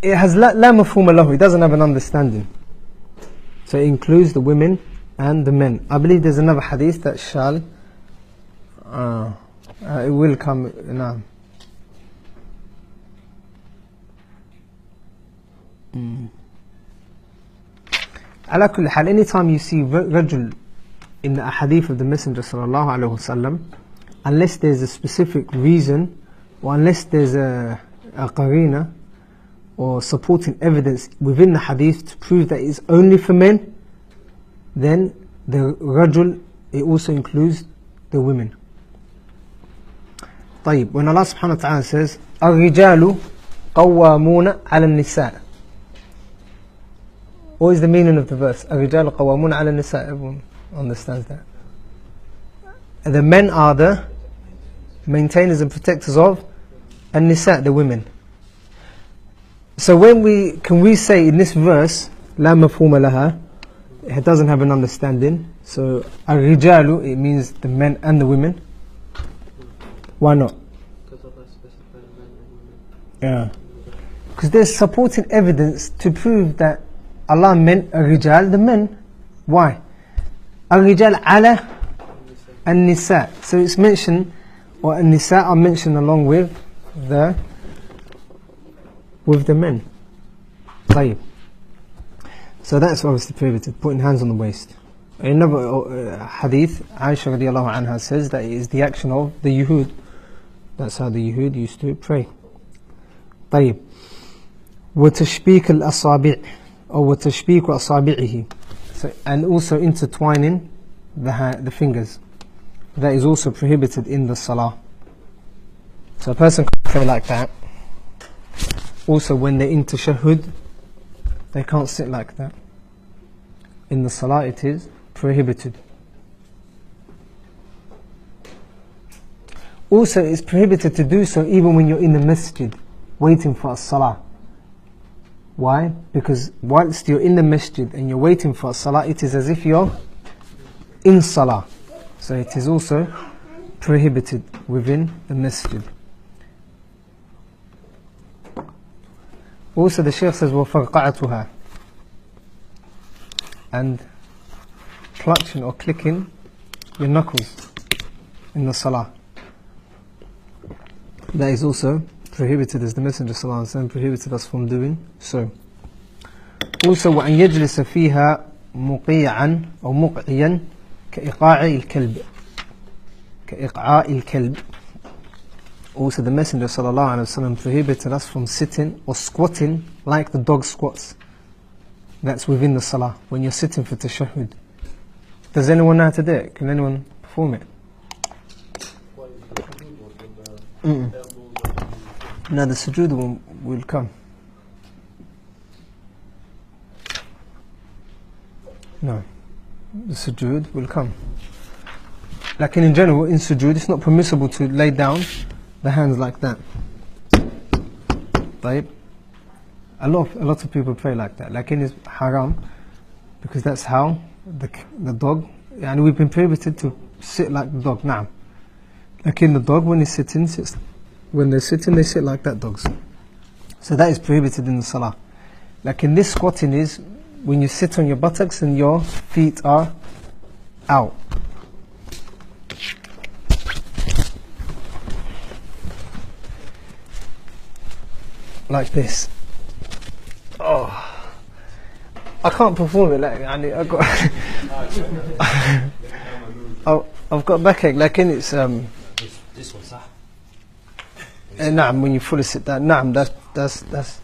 it has la mafhuma lahu, it doesn't have an understanding. So it includes the women and the men. I believe there's another hadith that shall, it will come now. على كل حال, anytime you see رجل in the hadith of the Messenger sallallahu alaihi wasallam, unless there's a specific reason, or unless there's a qarina or supporting evidence within the hadith to prove that it's only for men, then the rajul, it also includes the women. طيب, when Allah subhanahu wa ta'ala says الرجال قوامون على النساء, what is the meaning of the verse? الرجال قوامون على النساء? Everyone understands that. The men are the maintainers and protectors of An-Nisa, the women. So can we say in this verse, La mafhuma laha, it doesn't have an understanding. So Ar-Rijalu, it means the men and the women. Why not? Because Allah specified men and women. Yeah. Because there's supporting evidence to prove that Allah meant Ar-Rijal, the men. Why? Ar-Rijal ala An-Nisa. So it's mentioned, or An-Nisa are mentioned along with the men. طيب. So that's obviously prohibited, putting hands on the waist. Another hadith, Aisha radiallahu anha says that it is the action of the Yahud. That's how the Yahud used to pray. طيب. وتشبيك الأصابع أو وتشبيك أصابعه. So, and also intertwining the fingers. That is also prohibited in the Salah. So a person can't pray like that. Also when they're in tashahhud, they can't sit like that. In the Salah it is prohibited. Also it's prohibited to do so even when you're in the masjid waiting for a Salah. Why? Because whilst you're in the masjid and you're waiting for a Salah, it is as if you're in Salah. So it is also prohibited within the masjid. Also the Shaykh says وَفَرْقَعَتُهَا, and clutching or clicking your knuckles in the Salah. That is also prohibited, as the Messenger sallallahu alaihi wasallam prohibited us from doing so. Also وأن يجلس فيها مقيعا أو مقعيا كإقعاء الكلب. Also the Messenger sallallahu alaihi wasallam prohibited us from sitting or squatting like the dog squats. That's within the Salah, when you're sitting for tashahhud. Does anyone know how to do it? Can anyone perform it? No, the sujood will come. No, the sujood will come. Like in general, in sujood, it's not permissible to lay down the hands like that. طيب. A lot of people pray like that. Like it's haram, because that's how the dog. And we've been prohibited to sit like the dog. Naam. Like in the dog, when he's sitting, when they're sitting, they sit like that, dogs. So that is prohibited in the Salah. Like in this squatting is when you sit on your buttocks and your feet are out. Like this. Oh, I can't perform it. Like I got, I've got backache. Like in it's This one's that. نعم, when you fully sit down. نعم, that's.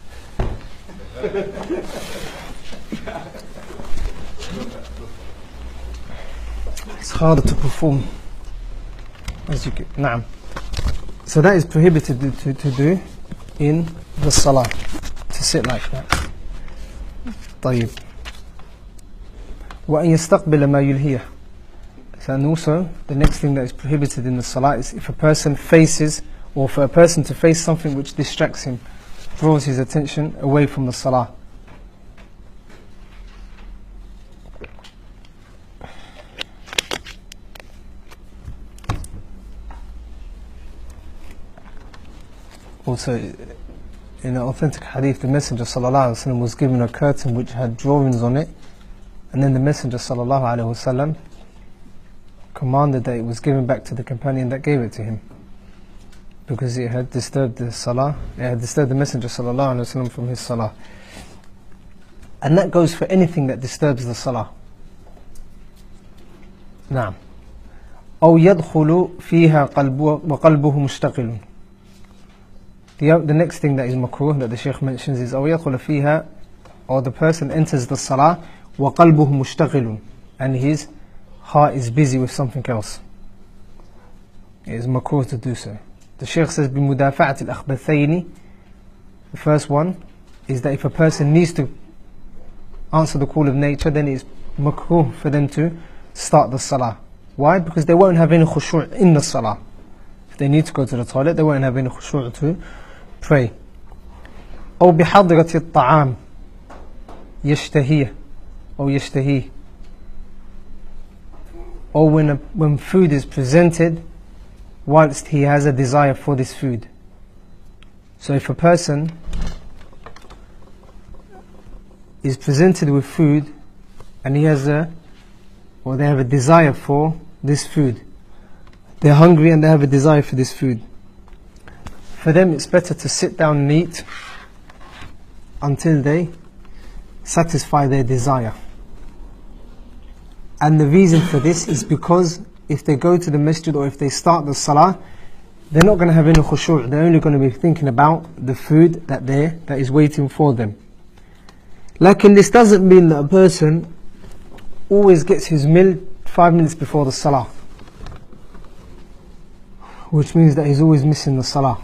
It's harder to perform as you get. نعم. So that is prohibited to do in the Salah, to sit like that. طيب. وأن يستقبل ما يلهيه. And also, the next thing that is prohibited in the Salah is if a person faces, or for a person to face something which distracts him, draws his attention away from the Salah. Also, in an authentic hadith, the Messenger sallallahu alaihi wasallam was given a curtain which had drawings on it, and then the Messenger sallallahu alaihi wasallam commanded that it was given back to the companion that gave it to him, because it had disturbed the Salah, it had disturbed the Messenger sallallahu alaihi wasallam from his Salah. And that goes for anything that disturbs the Salah. نعم. أو يدخل فيها وقلبه مشتغل. The next thing that is makruh that the Shaykh mentions is أو يدخل فيها, or the person enters the Salah وقلبه مشتغل, and his heart is busy with something else. It is makruh to do so. The Shaykh says بمدافعة الأخبثين. The first one is that if a person needs to answer the call of nature, then it is makruh for them to start the Salah Why? Because they won't have any khushu' in the salah. If they need to go to the toilet, they won't have any khushu' to pray. أو بحضرة الطعام يشتهيه أو يشتهيه. Or when food is presented whilst he has a desire for this food. So if a person is presented with food and he has they have a desire for this food, they're hungry and they have a desire for this food, for them it's better to sit down and eat until they satisfy their desire. And the reason for this is because if they go to the masjid or if they start the salah, they're not going to have any khushu'. They're only going to be thinking about the food that is waiting for them. Lakin this doesn't mean that a person always gets his meal 5 minutes before the salah, which means that he's always missing the salah.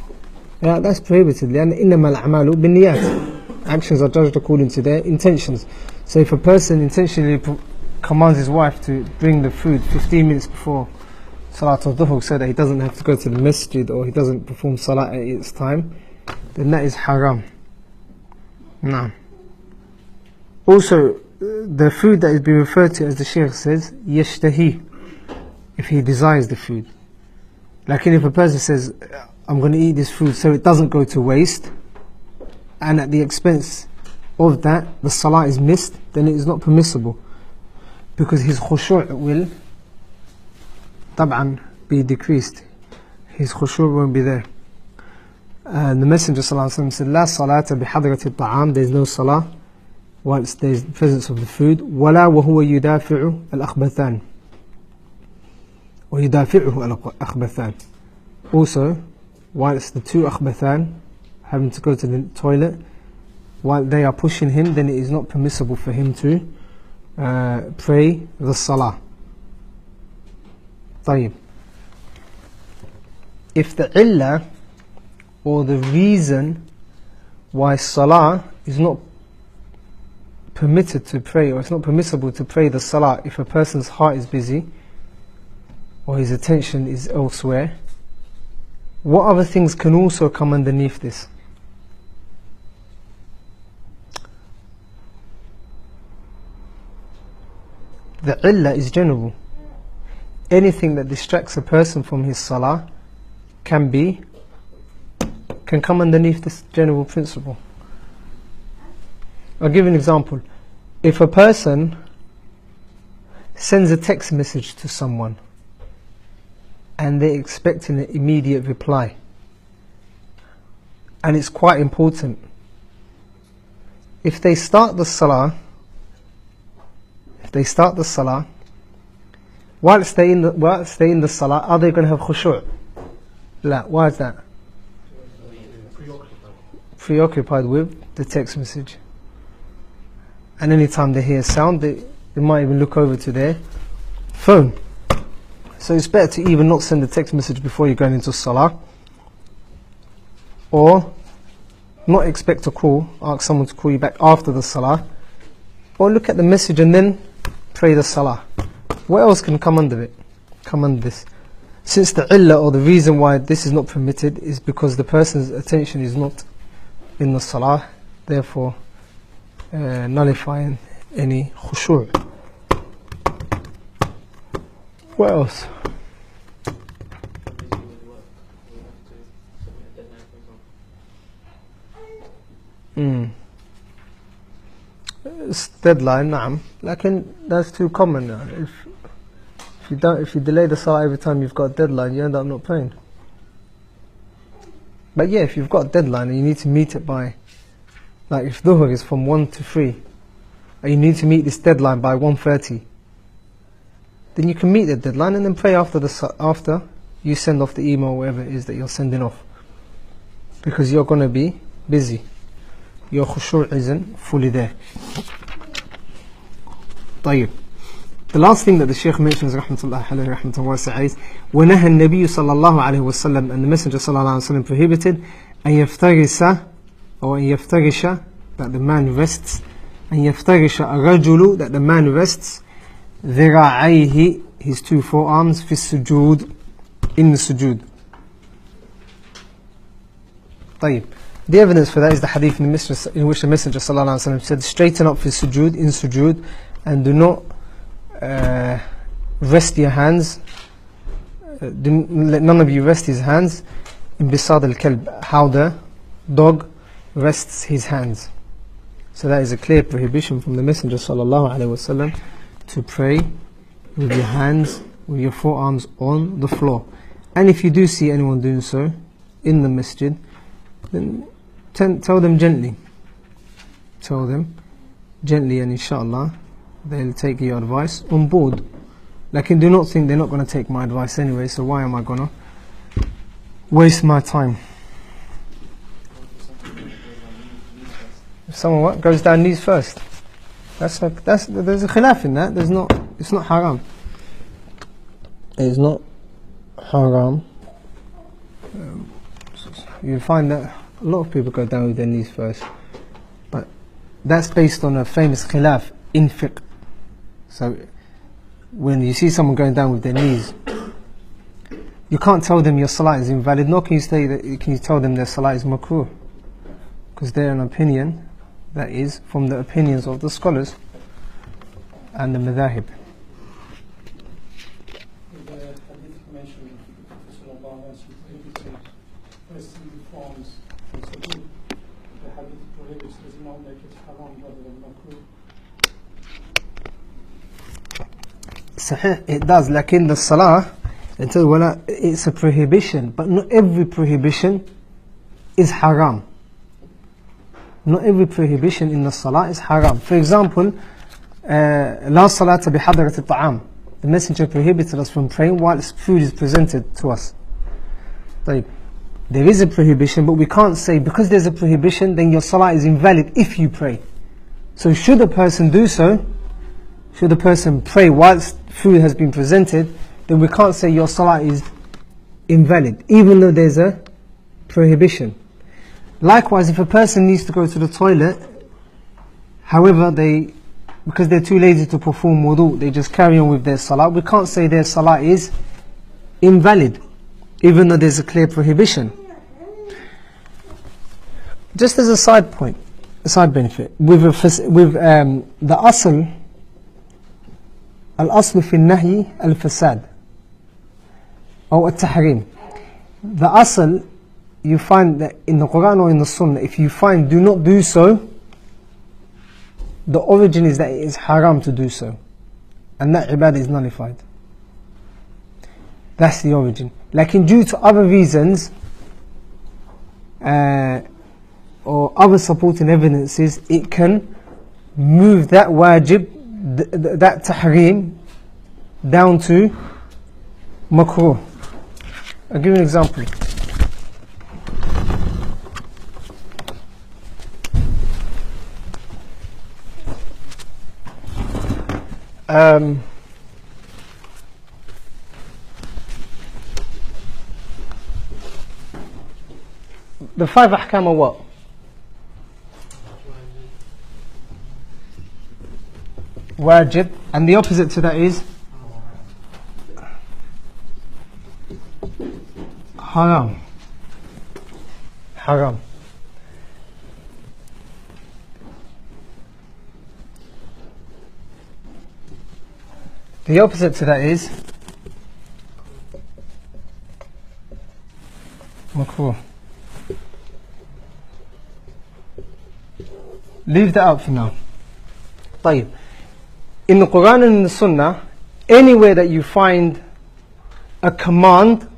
Yeah, that's prohibited. إنما الأعمال بالنيات. Actions are judged according to their intentions. So if a person intentionally commands his wife to bring the food 15 minutes before Salat al-Dhuhr so that he doesn't have to go to the masjid or he doesn't perform Salah at its time, then that is haram. No. Also, the food that is being referred to, as the Shaykh says, yashtahi, if he desires the food. Like if a person says, I'm going to eat this food so it doesn't go to waste, and at the expense of that the salah is missed, then it is not permissible, because his khushu' will tab'an be decreased. His khushu' won't be there. And the Messenger ﷺ said, La salata bihadrati ta'am, there is no salah whilst there is the presence of the food. Wala wa huwa yudafi'u al-akhbathan, or yudafi'uhu al-akhbathan. Also, whilst the two akhbathan having to go to the toilet, while they are pushing him, then it is not permissible for him to pray the salah. طيب. If the illah or the reason why salah is not permitted to pray, or it's not permissible to pray the salah if a person's heart is busy or his attention is elsewhere, what other things can also come underneath this? The illah is general. Anything that distracts a person from his salah can come underneath this general principle. I'll give you an example. If a person sends a text message to someone and they're expecting an immediate reply, and it's quite important, if they start the salah, whilst they're in the salah, are they going to have khushu'? La. Why is that? Preoccupied with the text message. And anytime they hear sound, they might even look over to their phone. So it's better to even not send a text message before you're going into salah, or not expect a call, ask someone to call you back after the salah, or look at the message and then pray the salah. What else can come under it? Come under this? Since the illah, or the reason why this is not permitted, is because the person's attention is not in the salah, therefore nullifying any khushu'. What else? It's deadline, na'am. Lakin that's too common now. If you delay the salah every time you've got a deadline, you end up not praying. But yeah, if you've got a deadline and you need to meet it by, like if dhuhr is from 1 to 3, and you need to meet this deadline by 1:30, then you can meet the deadline and then pray after you send off the email or whatever it is that you're sending off, because you're going to be busy. Your khushu' isn't fully there. طيب. The last thing that the Shaykh mentions, rahmatullah alayhi, rahmatullah wasi'ah, is وَنَهَى النَّبِيُّ صلى الله عليه وسلم, and the Messenger صلى الله عليه وسلم prohibited أن يفترس, or أن يفترش, that the man rests, أن يفترش الرجل, that the man rests, ذراعيه, his two forearms, في السجود, in the sujood. طيب. The evidence for that is the hadith in which the Messenger ﷺ said, straighten up for sujood, in sujood, and do not rest your hands, let none of you rest his hands in bisad al-kalb, how the dog rests his hands. So that is a clear prohibition from the Messenger ﷺ to pray with your hands, with your forearms on the floor. And if you do see anyone doing so in the masjid, then tell them gently. Tell them gently, and inshallah they'll take your advice on board. Like, do not think they're not going to take my advice anyway, so why am I going to waste my time? If someone what goes down knees first, there's a khilaf in that. It's not haram. It's not haram. You'll find that a lot of people go down with their knees first, but that's based on a famous khilaf in fiqh. So when you see someone going down with their knees, you can't tell them your salah is invalid, nor can you tell them their salah is makruh, because they're an opinion that is from the opinions of the scholars and the madhahib. The hadith mentioned resting the forms and sujood. The hadith prohibits, does not make it haram rather than makruh. Sahih, it does. Lakin the salah, it's a prohibition, but not every prohibition is haram. Not every prohibition in the salah is haram. For example, la salata bi hadrat al-ta'am. The Messenger prohibited us from praying whilst food is presented to us. There is a prohibition, but we can't say because there's a prohibition then your salah is invalid if you pray. So should a person do so, should a person pray whilst food has been presented, then we can't say your salah is invalid, even though there's a prohibition. Likewise, if a person needs to go to the toilet, however because they're too lazy to perform wudu, they just carry on with their salah, we can't say their salah is invalid, even though there's a clear prohibition. Just as a side point, a side benefit, with the asl, al-asl fi nahi al-fasad, or al-tahrim. The asl, you find that in the Quran or in the Sunnah, if you find do not do so, the origin is that it is haram to do so, and that ibadah is nullified. That's the origin. Like due to other reasons or other supporting evidences, it can move that wajib, that tahrim, down to makruh. I'll give you an example. The 5 ahkam are what? Wajib, and the opposite to that is haram. Haram. The opposite to that is makruh. Leave that out for now. طيب. In the Quran and in the Sunnah, anywhere that you find a command,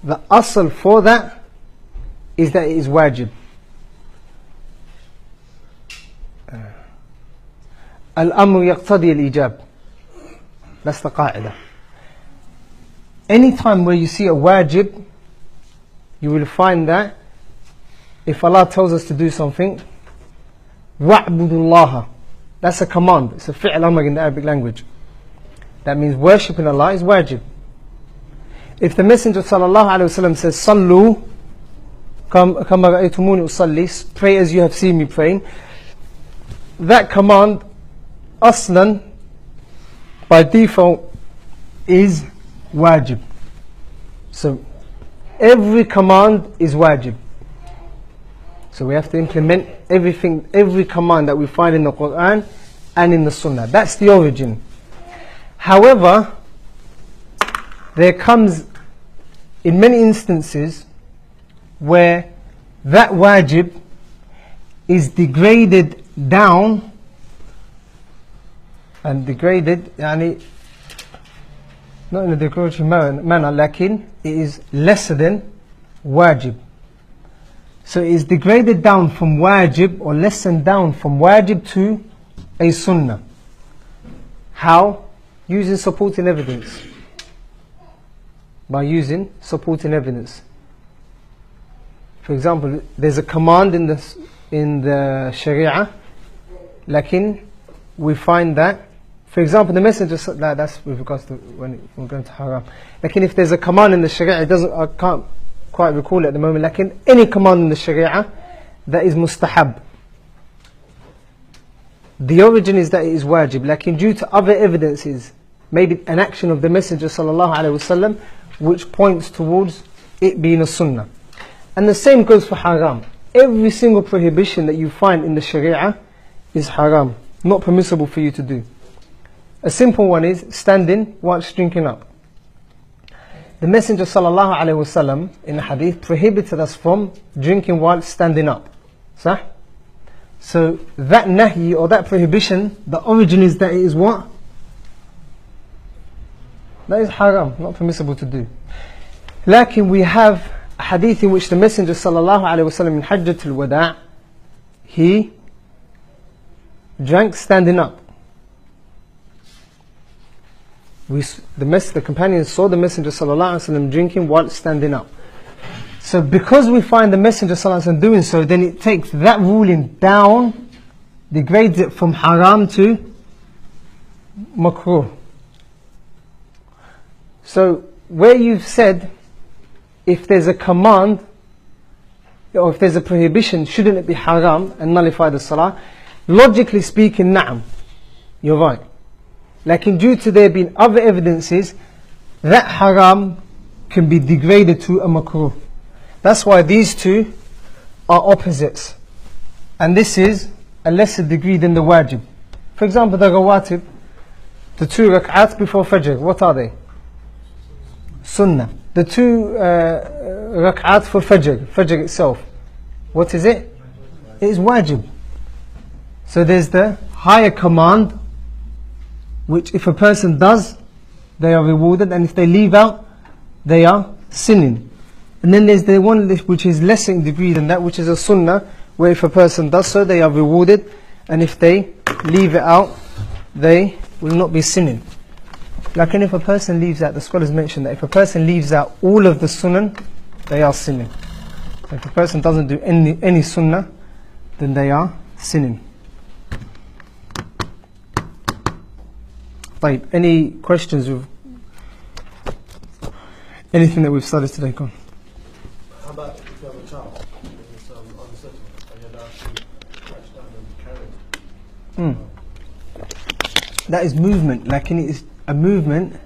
the asl for that is that it is wajib. Al-amru yaqtadi al-ijab. That's the qa'idah. Any time where you see a wajib, you will find that if Allah tells us to do something, wa'budullaha, that's a command. It's a fi'l amr in the Arabic language. That means worshipping Allah is wajib. If the Messenger ﷺ says, Sallu kama ra'aytumuni usalli, pray as you have seen me praying, that command aslan by default is wajib. So every command is wajib. So we have to implement everything, every command that we find in the Quran and in the Sunnah. That's the origin. However, there comes in many instances where that wajib is degraded down, and degraded yani not in a derogatory manner, lakin it is lesser than wajib. So it is degraded down from wajib, or lessened down from wajib to a sunnah. How? Using supporting evidence. By using supporting evidence. For example, there's a command in the Sharia, lakin we find that, for example, the Messenger, that's with regards to when we're going to haram. Lakin if there's a command in the Sharia, I can't quite recall it at the moment, lakin any command in the Sharia that is mustahab, the origin is that it is wajib, lakin due to other evidences, maybe an action of the Messenger sallallahu alaihi wasallam, which points towards it being a sunnah. And the same goes for haram. Every single prohibition that you find in the Sharia is haram, not permissible for you to do. A simple one is standing whilst drinking up. The Messenger sallallahu alaihi wasallam in the hadith prohibited us from drinking whilst standing up. Sah? So that nahi, or that prohibition, the origin is that it is what? That is haram, not permissible to do. Lakin we have a hadith in which the Messenger sallallahu alaihi wasallam in Hajjatul Wada', he drank standing up. The companions saw the Messenger sallallahu alaihi wasallam drinking while standing up. So because we find the Messenger sallallahu alaihi wasallam doing so, then it takes that ruling down, degrades it from haram to makruh. So where you've said, if there's a command or if there's a prohibition, shouldn't it be haram and nullify the salah? Logically speaking, na'am, you're right. Like due to there being other evidences, that haram can be degraded to a makruh. That's why these two are opposites. And this is a lesser degree than the wajib. For example, the rawatib, the 2 rak'at before fajr, what are they? Sunnah. The 2 rak'at for fajr itself, what is it? It is wajib. So there's the higher command, which if a person does, they are rewarded, and if they leave out, they are sinning. And then there's the one which is lesser in degree than that, which is a sunnah, where if a person does so, they are rewarded, and if they leave it out, they will not be sinning. Like, and if a person leaves out, the scholars mention that if a person leaves out all of the sunnah, they are sinning. So if a person doesn't do any sunnah, then they are sinning. Right, any questions with anything that we've studied today? Go on. How about if you have a child and it's uncertain, are you allowed to catch down and carry it? That is movement, like it is a movement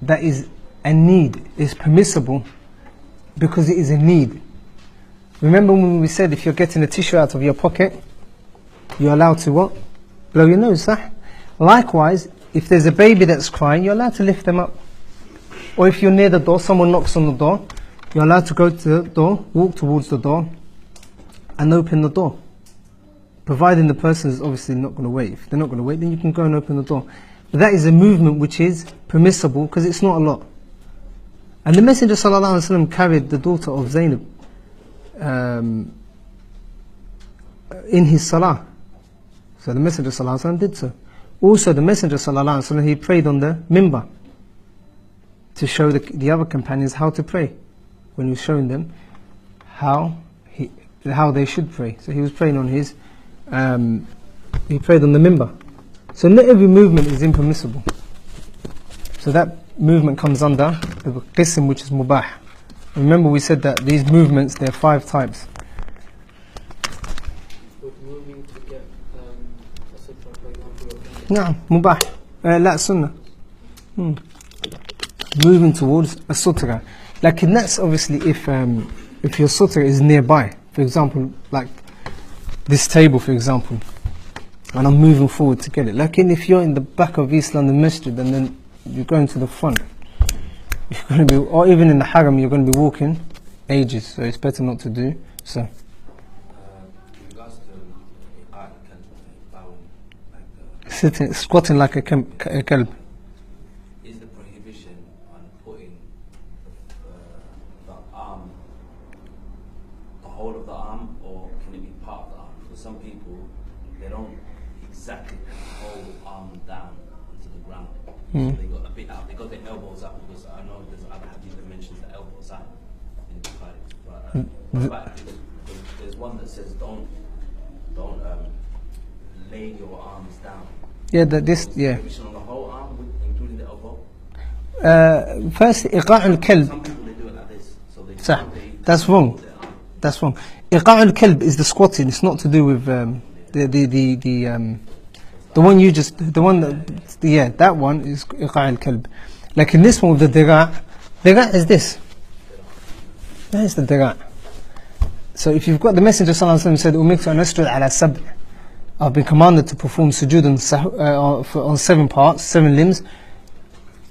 that is a need, is permissible because it is a need. Remember when we said if you're getting a tissue out of your pocket, you're allowed to what? Blow your nose, sah? Likewise, if there's a baby that's crying, you're allowed to lift them up. Or if you're near the door, someone knocks on the door, you're allowed to go to the door, walk towards the door, and open the door. Providing the person is obviously not going to wait. If they're not going to wait, then you can go and open the door. But that is a movement which is permissible because it's not a lot. And the Messenger sallallahu alaihi wasallam carried the daughter of Zainab in his salah. So the Messenger sallallahu alaihi wasallam did so. Also the Messenger sallallahu alaihi wasallam, he prayed on the minbar to show the other companions how to pray. When he was showing them how they should pray. So he was praying on his he prayed on the minbar. So not every movement is impermissible. So that movement comes under the qism which is mubah. Remember we said that these movements, there are 5 types. With moving to get a sutra, for example, No, mubah. لا sunnah. Moving towards a sutra. Like, and that's obviously if your sutra is nearby. For example, like this table, for example, and I'm moving forward to get it. Like, if you're in the back of East London Masjid and then you're going to the front, you're going to be, or even in the haram, you're going to be walking ages. So it's better not to do so. In regards to art, bowing, like Sitting, squatting like a kelb. is the prohibition on putting the arm, the whole of the arm, or can it be part of the arm? For some people, they don't exactly put the whole arm down onto the ground. So they got a bit out, they got their elbows up, because I know there's other hadith that mentions the elbows up in the Bukhari. But there's one that says don't lay your arms down. Yeah, So this, is yeah. prohibition on the whole arm, including the elbow? First, إيقاع الكلب. Some people they do it like this, so they صح. they That's wrong. their arm. That's wrong. إيقاع الكلب is the squatting. It's not to do with the one you just, the one that, yeah, that one is إيقاع الكلب. Like in this one with the dira' is this. That is the dira'. So if you've got the Messenger sallallahu alaihi wasallam said, "Umirtu an asjud ala sab'," I've been commanded to perform sujood on 7 parts, 7 limbs,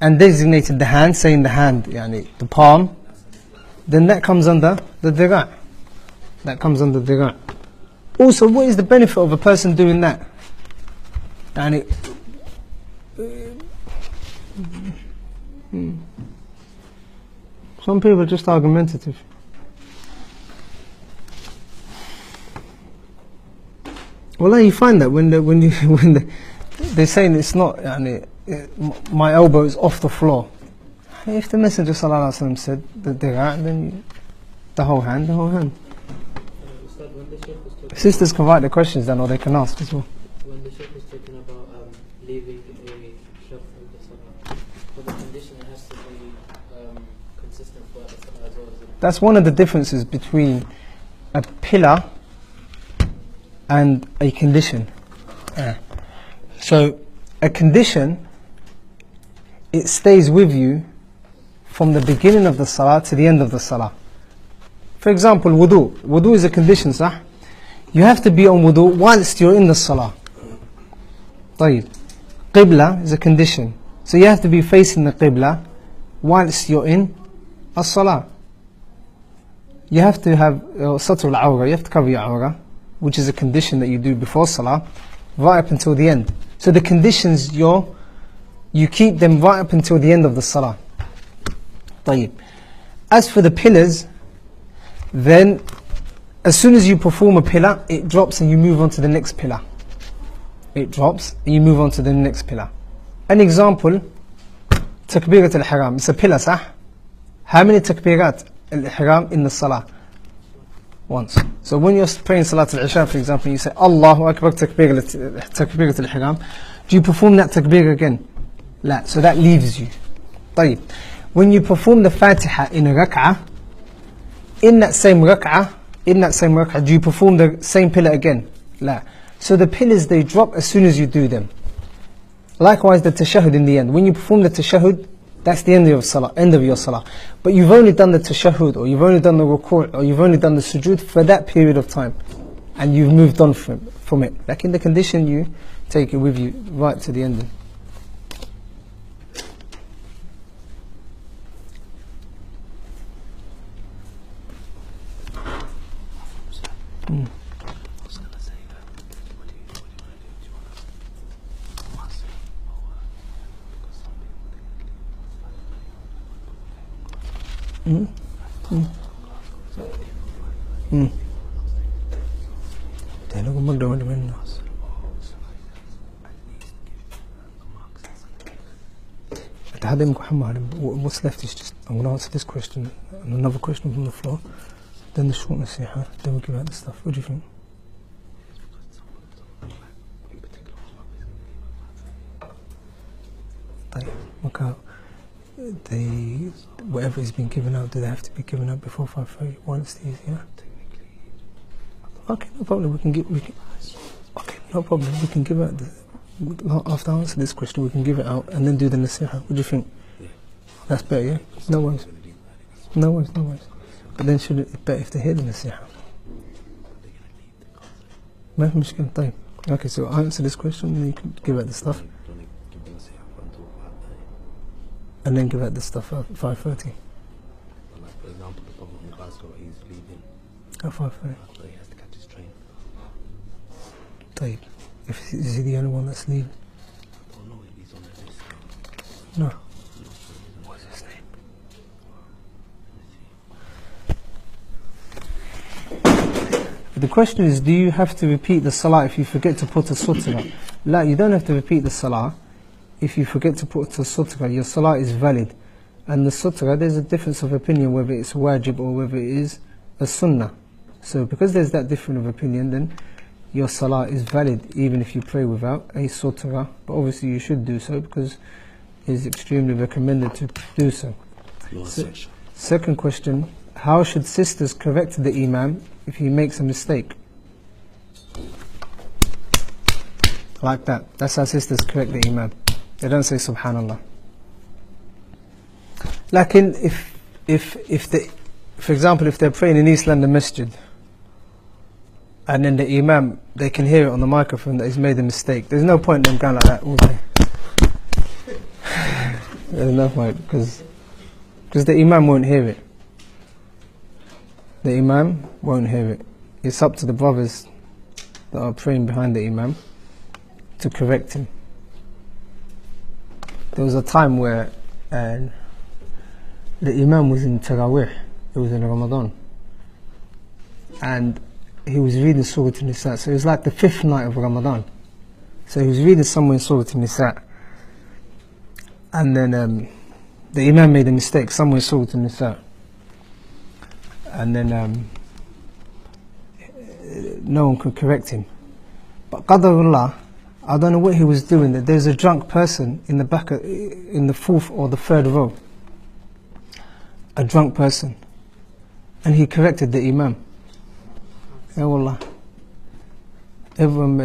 and designated the hand, saying the hand, yani the palm, then that comes under the dira'. That comes under the dira'. Also, what is the benefit of a person doing that? Yani, some people are just argumentative. Well, you find that when they're saying it's not, yani, my elbow is off the floor. If the Messenger sallallahu alaihi wasallam said the dira', then the whole hand. Ustad, when the Shaykh was talking, Sisters can write their questions down, or they can ask as well. when the Shaykh was talking about leaving a shaf in the Salah, for the condition it has to be consistent for the Salah as well as That's one of the differences between a pillar and a condition. So, a condition, it stays with you from the beginning of the salah to the end of the salah. For example, wudu. Wudu is a condition, sah? You have to be on wudu whilst you're in the salah. طيب. Qibla is a condition. So you have to be facing the qibla whilst you're in a salah. You have to have satr al-awra, you have to cover your awra, which is a condition that you do before salah, right up until the end. So the conditions, you keep them right up until the end of the salah. طيب. As for the pillars, then as soon as you perform a pillar, it drops and you move on to the next pillar. It drops and you move on to the next pillar. An example, takbirat al-ihram. It's a pillar, sah? How many takbirat al-ihram in the salah? Once. So when you're praying Salat al-Isha, for example, you say Allahu Akbar takbirat al-ihram. Do you perform that takbir again? La. So that leaves you. طيب. When you perform the Fatiha in a rak'ah, in that same rak'ah, do you perform the same pillar again? La. So the pillars, they drop as soon as you do them. Likewise, the tashahhud in the end. When you perform the tashahhud, that's the end of your salah. But you've only done the tashahhud, or you've only done the ruku', or you've only done the sujood for that period of time, and you've moved on from it. Like in the condition, you take it with you right to the ending. What's left is just, I'm going to answer this question and another question from the floor, then the short nasiha, then we'll give out the stuff. What do you think? Whatever is being given out, do they have to be given out before 5:30 once these, yeah? Okay, no problem, okay, no problem, we can give out After I answer this question, we can give it out and then do the nasiha. What do you think? That's better, yeah? No worries. No worries, no worries. But then should it be better if they hear the nasiha? ما في مشكلة. طيب. Okay, so I answer this question and you can give out the stuff. And then give out the stuff at 5:30. Like, for example, the problem in Glasgow, he's leaving. At 5:30. So he has to catch his train. طيب. Is he the only one that's leaving? I don't know if he's on the list. No. What's his name? The question is, do you have to repeat the salah if you forget to put a sutra? La, you don't have to repeat the salah. If you forget to put a sutra, your salah is valid. And the sutra, there's a difference of opinion whether it's wajib or whether it is a sunnah. So because there's that difference of opinion, then your salah is valid even if you pray without a sutra. But obviously you should do so because it is extremely recommended to do so. Second question, how should sisters correct the imam if he makes a mistake? Like that. That's how sisters correct the imam. They don't say subhanallah. Like for example, if they're praying in East London Masjid and then the imam, they can hear it on the microphone that he's made a mistake. There's no point in them going like that all day. There's no point because the imam won't hear it. The imam won't hear it. It's up to the brothers that are praying behind the imam to correct him. There was a time where the imam was in Taraweeh. It was in Ramadan. And he was reading Surah An-Nisa. So it was like the 5th night of Ramadan. So he was reading somewhere in Surah An-Nisa. And then the imam made a mistake somewhere in Surah An-Nisa. And then no one could correct him. But Qadarullah, I don't know what he was doing, that there's a drunk person in the back, in the 4th or the 3rd row. A drunk person. And he corrected the imam. Ya Wallah. Everyone,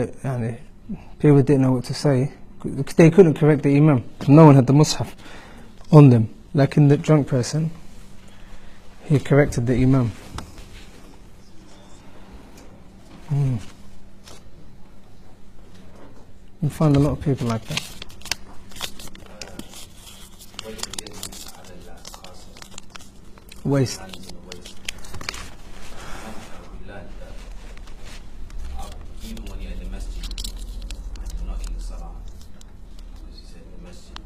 people didn't know what to say. They couldn't correct the imam. No one had the mushaf on them. Like in the drunk person, he corrected the imam. You find a lot of people like that. Waste. We learned that even when you're in the masjid, you're not in Salah. As you said, the masjid,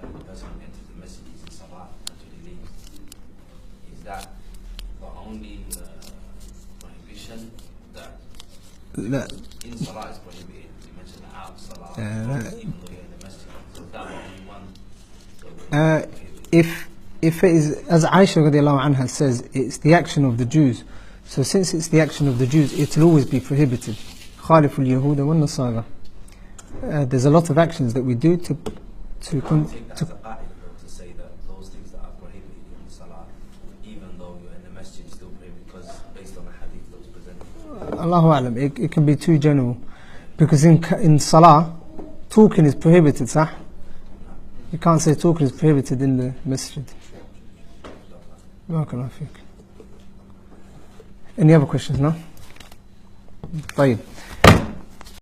the person who enters the masjid is in Salah until he leaves. Is that the only prohibition that in Salah is prohibited? You mentioned the out Salah, even though you're in the masjid. So that only one. If it is, as Aisha radiallahu anha says, it's the action of the Jews. So since it's the action of the Jews, it will always be prohibited. Khaliful Yahuda wa Nasara. There's a lot of actions that we do to I think that's a bad to say that those things that are prohibited in Salah, even though you're in the masjid, still prohibited because based on the hadith that was presented. Allahu A'lam, it can be too general. Because in Salah, talking is prohibited, sah? You can't say talking is prohibited in the masjid. Barakallahu feek. Any other questions now? طيب.